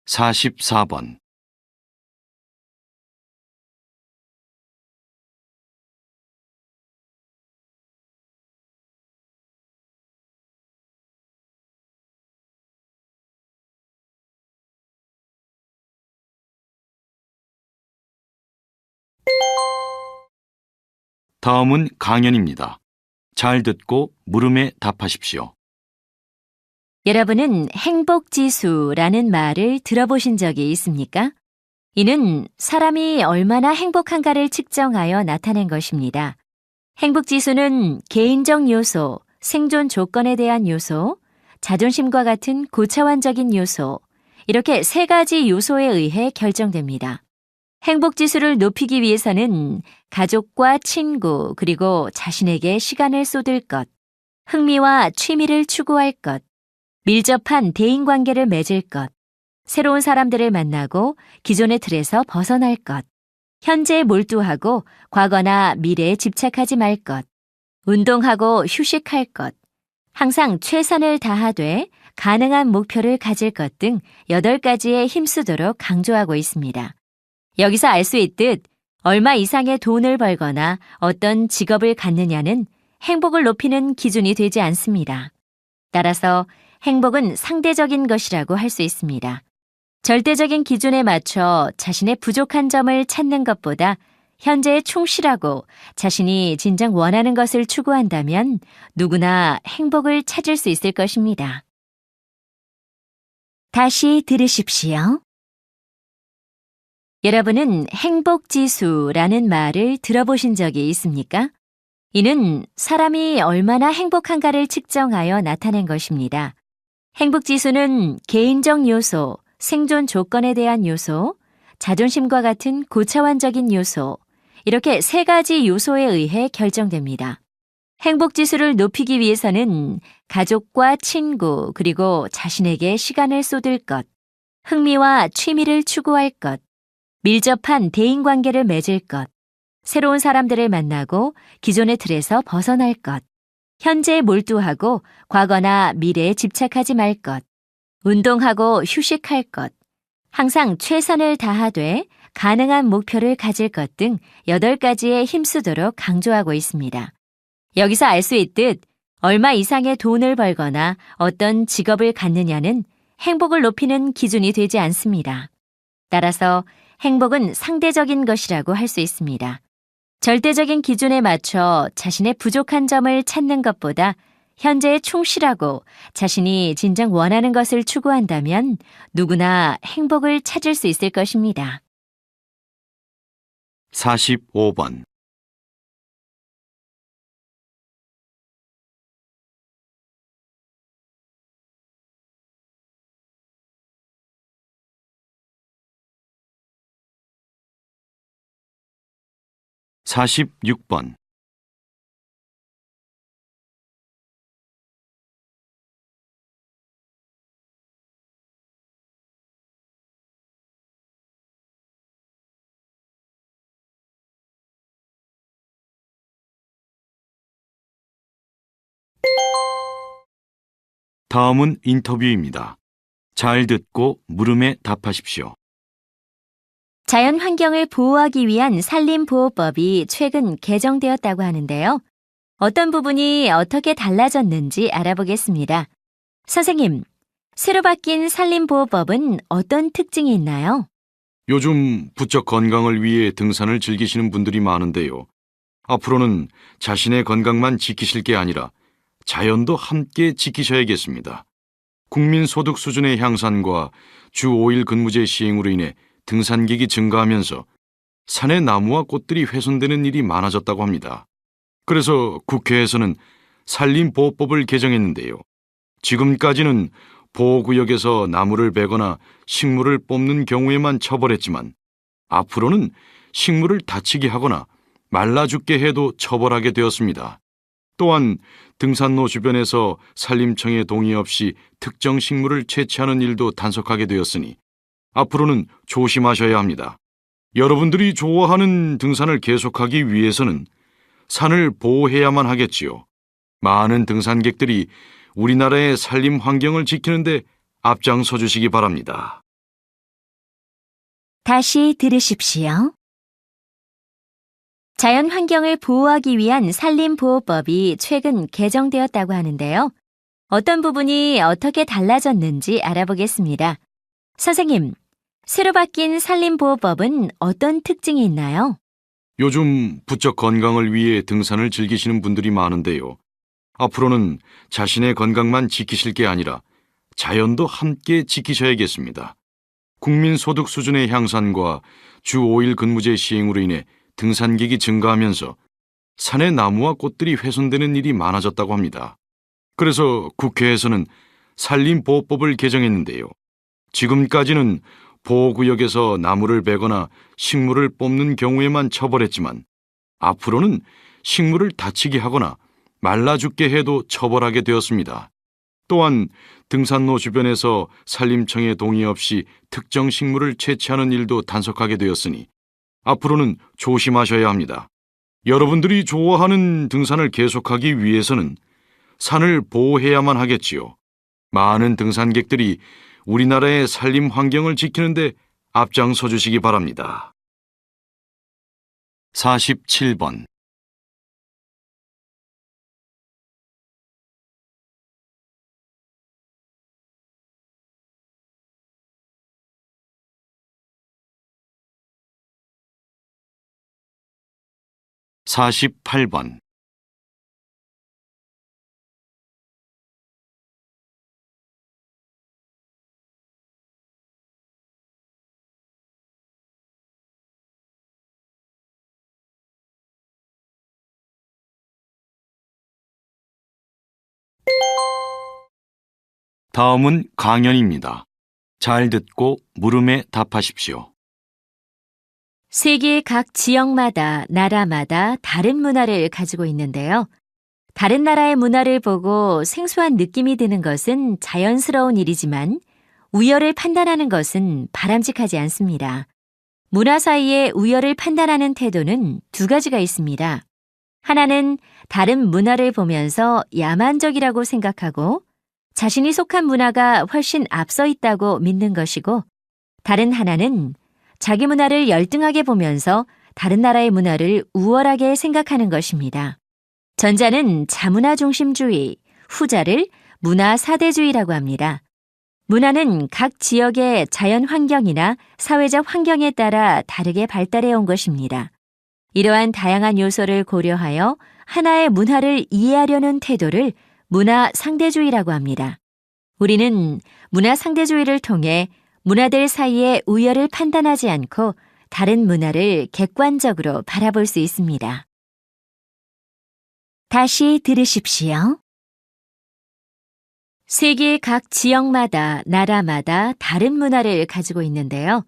(44번) 다음은 강연입니다. 잘 듣고 물음에 답하십시오. 여러분은 행복지수라는 말을 들어보신 적이 있습니까? 이는 사람이 얼마나 행복한가를 측정하여 나타낸 것입니다. 행복지수는 개인적 요소, 생존 조건에 대한 요소, 자존심과 같은 고차원적인 요소, 이렇게 세 가지 요소에 의해 결정됩니다. 행복지수를 높이기 위해서는 가족과 친구, 그리고 자신에게 시간을 쏟을 것, 흥미와 취미를 추구할 것, 밀접한 대인관계를 맺을 것, 새로운 사람들을 만나고 기존의 틀에서 벗어날 것, 현재에 몰두하고 과거나 미래에 집착하지 말 것, 운동하고 휴식할 것, 항상 최선을 다하되 가능한 목표를 가질 것 등 8가지에 힘쓰도록 강조하고 있습니다. 여기서 알 수 있듯 얼마 이상의 돈을 벌거나 어떤 직업을 갖느냐는 행복을 높이는 기준이 되지 않습니다. 따라서 행복은 상대적인 것이라고 할 수 있습니다. 절대적인 기준에 맞춰 자신의 부족한 점을 찾는 것보다 현재에 충실하고 자신이 진정 원하는 것을 추구한다면 누구나 행복을 찾을 수 있을 것입니다. 다시 들으십시오. 여러분은 행복지수라는 말을 들어보신 적이 있습니까? 이는 사람이 얼마나 행복한가를 측정하여 나타낸 것입니다. 행복지수는 개인적 요소, 생존 조건에 대한 요소, 자존심과 같은 고차원적인 요소, 이렇게 세 가지 요소에 의해 결정됩니다. 행복지수를 높이기 위해서는 가족과 친구, 그리고 자신에게 시간을 쏟을 것, 흥미와 취미를 추구할 것, 밀접한 대인관계를 맺을 것, 새로운 사람들을 만나고 기존의 틀에서 벗어날 것, 현재에 몰두하고 과거나 미래에 집착하지 말 것, 운동하고 휴식할 것, 항상 최선을 다하되 가능한 목표를 가질 것 등 8가지에 힘쓰도록 강조하고 있습니다. 여기서 알 수 있듯 얼마 이상의 돈을 벌거나 어떤 직업을 갖느냐는 행복을 높이는 기준이 되지 않습니다. 따라서 행복은 상대적인 것이라고 할 수 있습니다. 절대적인 기준에 맞춰 자신의 부족한 점을 찾는 것보다 현재에 충실하고 자신이 진정 원하는 것을 추구한다면 누구나 행복을 찾을 수 있을 것입니다. 45번. (46번) 다음은 인터뷰입니다. 잘 듣고 물음에 답하십시오. 자연 환경을 보호하기 위한 산림보호법이 최근 개정되었다고 하는데요. 어떤 부분이 어떻게 달라졌는지 알아보겠습니다. 선생님, 새로 바뀐 산림보호법은 어떤 특징이 있나요? 요즘 부쩍 건강을 위해 등산을 즐기시는 분들이 많은데요. 앞으로는 자신의 건강만 지키실 게 아니라 자연도 함께 지키셔야겠습니다. 국민 소득 수준의 향상과 주 5일 근무제 시행으로 인해 등산객이 증가하면서 산의 나무와 꽃들이 훼손되는 일이 많아졌다고 합니다. 그래서 국회에서는 산림보호법을 개정했는데요. 지금까지는 보호구역에서 나무를 베거나 식물을 뽑는 경우에만 처벌했지만 앞으로는 식물을 다치게 하거나 말라 죽게 해도 처벌하게 되었습니다. 또한 등산로 주변에서 산림청의 동의 없이 특정 식물을 채취하는 일도 단속하게 되었으니 앞으로는 조심하셔야 합니다. 여러분들이 좋아하는 등산을 계속하기 위해서는 산을 보호해야만 하겠지요. 많은 등산객들이 우리나라의 산림 환경을 지키는데 앞장서 주시기 바랍니다. 다시 들으십시오. 자연 환경을 보호하기 위한 산림보호법이 최근 개정되었다고 하는데요. 어떤 부분이 어떻게 달라졌는지 알아보겠습니다. 선생님, 새로 바뀐 산림보호법은 어떤 특징이 있나요? 요즘 부쩍 건강을 위해 등산을 즐기시는 분들이 많은데요. 앞으로는 자신의 건강만 지키실 게 아니라 자연도 함께 지키셔야겠습니다. 국민 소득 수준의 향상과 주 5일 근무제 시행으로 인해 등산객이 증가하면서 산의 나무와 꽃들이 훼손되는 일이 많아졌다고 합니다. 그래서 국회에서는 산림보호법을 개정했는데요. 지금까지는 보호구역에서 나무를 베거나 식물을 뽑는 경우에만 처벌했지만 앞으로는 식물을 다치게 하거나 말라 죽게 해도 처벌하게 되었습니다. 또한 등산로 주변에서 산림청의 동의 없이 특정 식물을 채취하는 일도 단속하게 되었으니 앞으로는 조심하셔야 합니다. 여러분들이 좋아하는 등산을 계속하기 위해서는 산을 보호해야만 하겠지요. 많은 등산객들이 우리나라의 산림 환경을 지키는데 앞장서 주시기 바랍니다. 47번 48번 '다음은 강연입니다. 잘 듣고 물음에 답하십시오. 세계 각 지역마다, 나라마다 다른 문화를 가지고 있는데요. 다른 나라의 문화를 보고 생소한 느낌이 드는 것은 자연스러운 일이지만 우열을 판단하는 것은 바람직하지 않습니다. 문화 사이의 우열을 판단하는 태도는 두 가지가 있습니다. 하나는 다른 문화를 보면서 야만적이라고 생각하고 자신이 속한 문화가 훨씬 앞서 있다고 믿는 것이고, 다른 하나는 자기 문화를 열등하게 보면서 다른 나라의 문화를 우월하게 생각하는 것입니다. 전자는 자문화 중심주의, 후자를 문화 사대주의라고 합니다. 문화는 각 지역의 자연 환경이나 사회적 환경에 따라 다르게 발달해 온 것입니다. 이러한 다양한 요소를 고려하여 하나의 문화를 이해하려는 태도를 문화 상대주의라고 합니다. 우리는 문화 상대주의를 통해 문화들 사이의 우열을 판단하지 않고 다른 문화를 객관적으로 바라볼 수 있습니다. 다시 들으십시오. 세계 각 지역마다, 나라마다 다른 문화를 가지고 있는데요.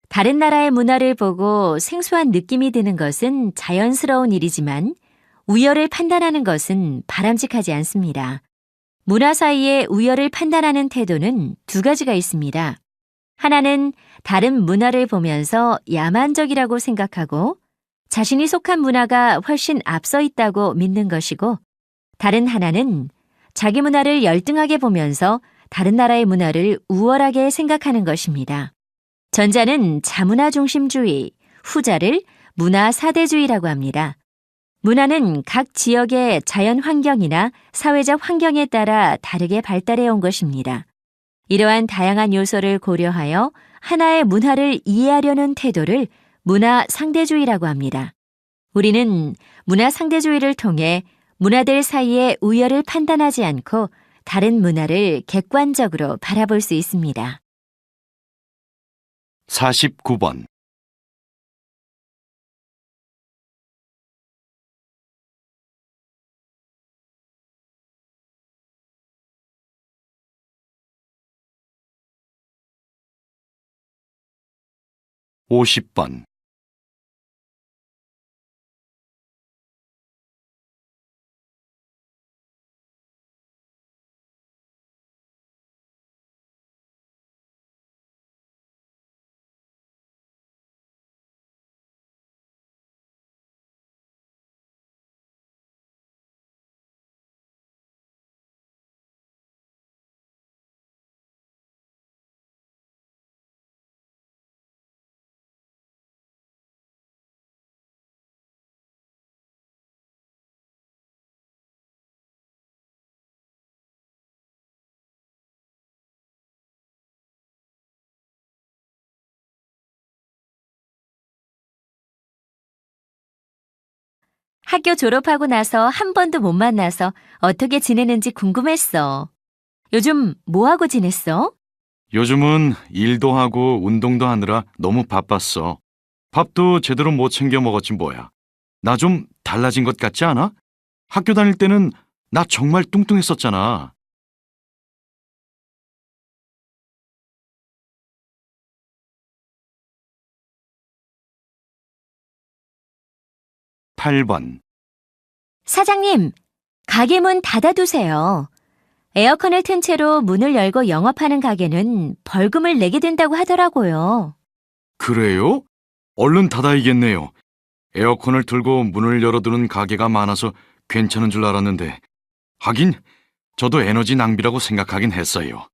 다른 나라의 문화를 보고 생소한 느낌이 드는 것은 자연스러운 일이지만 우열을 판단하는 것은 바람직하지 않습니다. 문화 사이의 우열을 판단하는 태도는 두 가지가 있습니다. 하나는 다른 문화를 보면서 야만적이라고 생각하고 자신이 속한 문화가 훨씬 앞서 있다고 믿는 것이고, 다른 하나는 자기 문화를 열등하게 보면서 다른 나라의 문화를 우월하게 생각하는 것입니다. 전자는 자문화 중심주의, 후자를 문화 사대주의라고 합니다. 문화는 각 지역의 자연 환경이나 사회적 환경에 따라 다르게 발달해 온 것입니다. 이러한 다양한 요소를 고려하여 하나의 문화를 이해하려는 태도를 문화 상대주의라고 합니다. 우리는 문화 상대주의를 통해 문화들 사이의 우열을 판단하지 않고 다른 문화를 객관적으로 바라볼 수 있습니다. 49번. 오십 번. 학교 졸업하고 나서 한 번도 못 만나서 어떻게 지내는지 궁금했어. 요즘 뭐 하고 지냈어? 요즘은 일도 하고 운동도 하느라 너무 바빴어. 밥도 제대로 못 챙겨 먹었지 뭐야. 나 좀 달라진 것 같지 않아? 학교 다닐 때는 나 정말 뚱뚱했었잖아. 8번. 사장님, 가게 문 닫아두세요. 에어컨을 튼 채로 문을 열고 영업하는 가게는 벌금을 내게 된다고 하더라고요. 그래요? 얼른 닫아야겠네요. 에어컨을 틀고 문을 열어두는 가게가 많아서 괜찮은 줄 알았는데, 하긴 저도 에너지 낭비라고 생각하긴 했어요.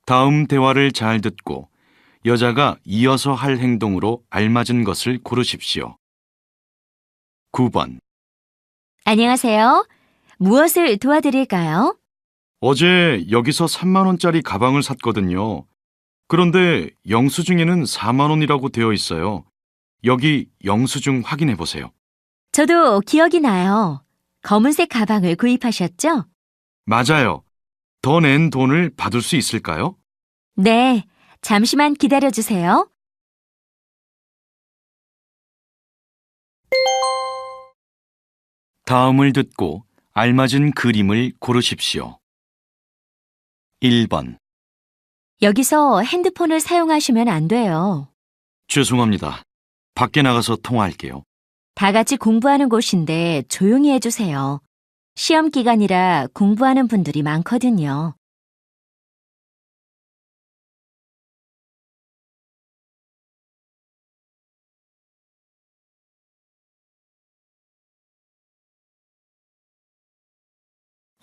'다음 대화를 잘 듣고 여자가 이어서 할 행동으로 알맞은 것을 고르십시오. 9번. 안녕하세요. 무엇을 도와드릴까요? 어제 여기서 3만 원짜리 가방을 샀거든요. 그런데 영수증에는 4만 원이라고 되어 있어요. 여기 영수증 확인해 보세요. 저도 기억이 나요. 검은색 가방을 구입하셨죠? 맞아요. 더 낸 돈을 받을 수 있을까요? 네, 잠시만 기다려주세요. 다음을 듣고 알맞은 그림을 고르십시오. 1번. 여기서 핸드폰을 사용하시면 안 돼요. 죄송합니다. 밖에 나가서 통화할게요. 다 같이 공부하는 곳인데 조용히 해주세요. 시험 기간이라 공부하는 분들이 많거든요.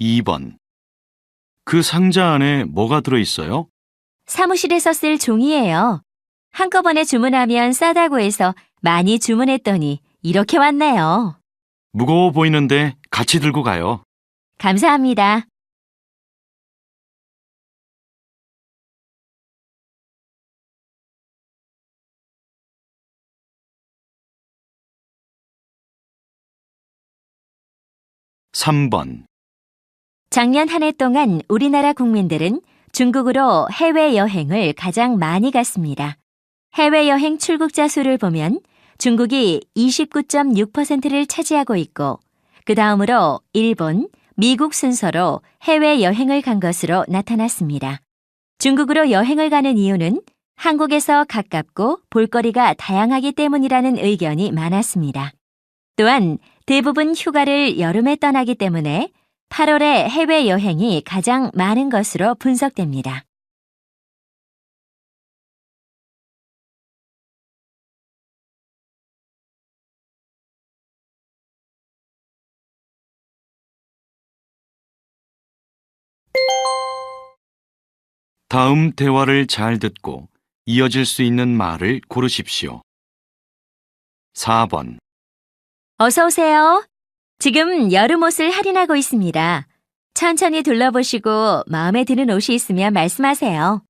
2번. 그 상자 안에 뭐가 들어 있어요? 사무실에서 쓸 종이에요. 한꺼번에 주문하면 싸다고 해서 많이 주문했더니 이렇게 왔네요. 무거워 보이는데 같이 들고 가요. 감사합니다. 3번. 작년 한 해 동안 우리나라 국민들은 중국으로 해외여행을 가장 많이 갔습니다. 해외여행 출국자 수를 보면 중국이 29.6%를 차지하고 있고 그 다음으로 일본, 미국 순서로 해외여행을 간 것으로 나타났습니다. 중국으로 여행을 가는 이유는 한국에서 가깝고 볼거리가 다양하기 때문이라는 의견이 많았습니다. 또한 대부분 휴가를 여름에 떠나기 때문에 8월에 해외여행이 가장 많은 것으로 분석됩니다. 다음 대화를 잘 듣고 이어질 수 있는 말을 고르십시오. 4번. 어서 오세요. 지금 여름 옷을 할인하고 있습니다. 천천히 둘러보시고 마음에 드는 옷이 있으면 말씀하세요.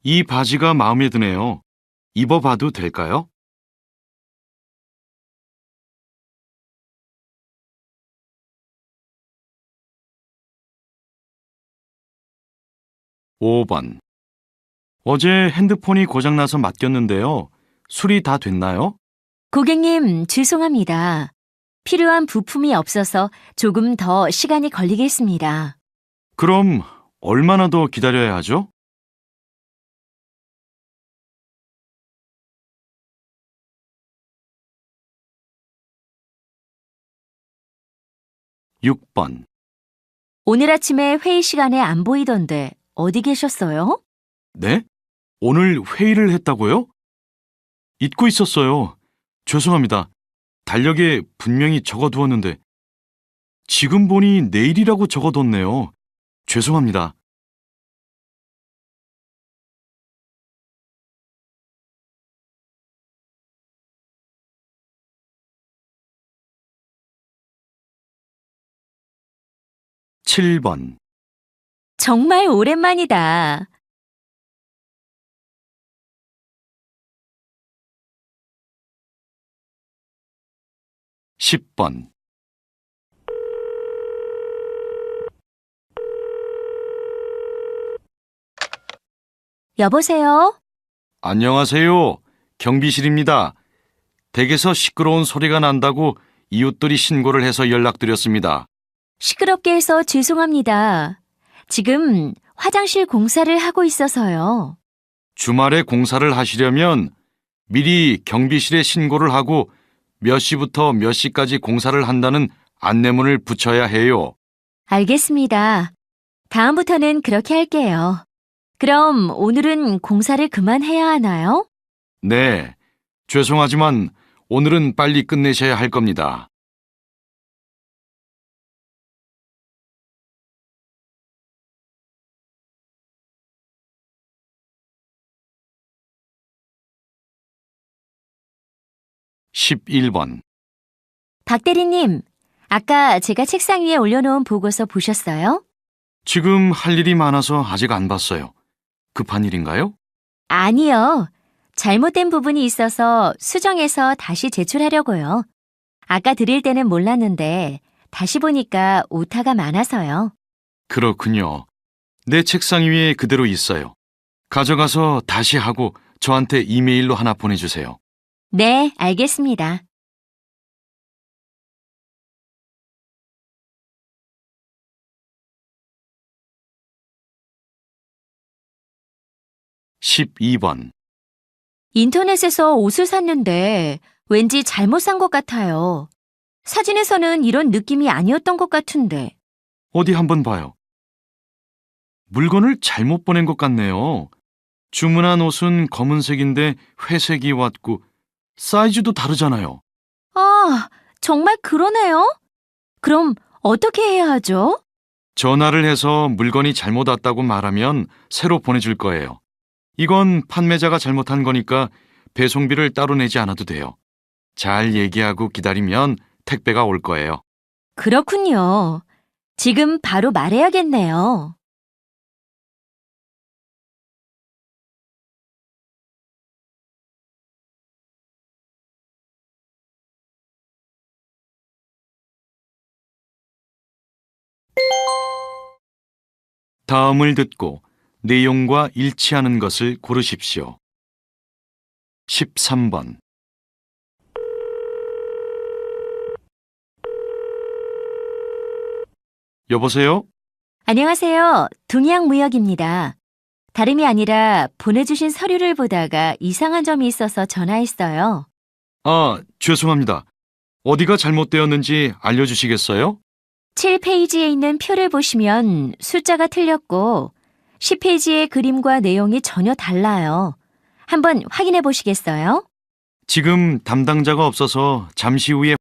이 바지가 마음에 드네요. 입어봐도 될까요? (5번) 어제 핸드폰이 고장나서 맡겼는데요. 수리 다 됐나요? 고객님, 죄송합니다. 필요한 부품이 없어서 조금 더 시간이 걸리겠습니다. 그럼 얼마나 더 기다려야 하죠? (6번) 오늘 아침에 회의 시간에 안 보이던데 어디 계셨어요? 네? 오늘 회의를 했다고요? 잊고 있었어요. 죄송합니다. 달력에 분명히 적어두었는데 지금 보니 내일이라고 적어뒀네요. 죄송합니다. (7번) 정말 오랜만이다. (10번) 여보세요? 안녕하세요. 경비실입니다. 댁에서 시끄러운 소리가 난다고 이웃들이 신고를 해서 연락드렸습니다. 시끄럽게 해서 죄송합니다. 지금 화장실 공사를 하고 있어서요. 주말에 공사를 하시려면 미리 경비실에 신고를 하고 몇 시부터 몇 시까지 공사를 한다는 안내문을 붙여야 해요. 알겠습니다. 다음부터는 그렇게 할게요. 그럼 오늘은 공사를 그만해야 하나요? 네, 죄송하지만 오늘은 빨리 끝내셔야 할 겁니다. (11번) 박 대리님, 아까 제가 책상 위에 올려놓은 보고서 보셨어요? 지금 할 일이 많아서 아직 안 봤어요. 급한 일인가요? 아니요. 잘못된 부분이 있어서 수정해서 다시 제출하려고요. 아까 드릴 때는 몰랐는데 다시 보니까 오타가 많아서요. 그렇군요. 내 책상 위에 그대로 있어요. 가져가서 다시 하고 저한테 이메일로 하나 보내주세요. 네, 알겠습니다. (12번) 인터넷에서 옷을 샀는데 왠지 잘못 산 것 같아요. 사진에서는 이런 느낌이 아니었던 것 같은데. 어디 한번 봐요. 물건을 잘못 보낸 것 같네요. 주문한 옷은 검은색인데 회색이 왔고 사이즈도 다르잖아요. 아, 정말 그러네요? 그럼 어떻게 해야 하죠? 전화를 해서 물건이 잘못 왔다고 말하면 새로 보내줄 거예요. 이건 판매자가 잘못한 거니까 배송비를 따로 내지 않아도 돼요. 잘 얘기하고 기다리면 택배가 올 거예요. 그렇군요. 지금 바로 말해야겠네요. 다음을 듣고 내용과 일치하는 것을 고르십시오. 13번 여보세요? 안녕하세요. 동양무역입니다. 다름이 아니라 보내주신 서류를 보다가 이상한 점이 있어서 전화했어요. 죄송합니다. 어디가 잘못되었는지 알려주시겠어요? 7페이지에 있는 표를 보시면 숫자가 틀렸고 10페이지의 그림과 내용이 전혀 달라요. 한번 확인해 보시겠어요? 지금 담당자가 없어서 잠시 후에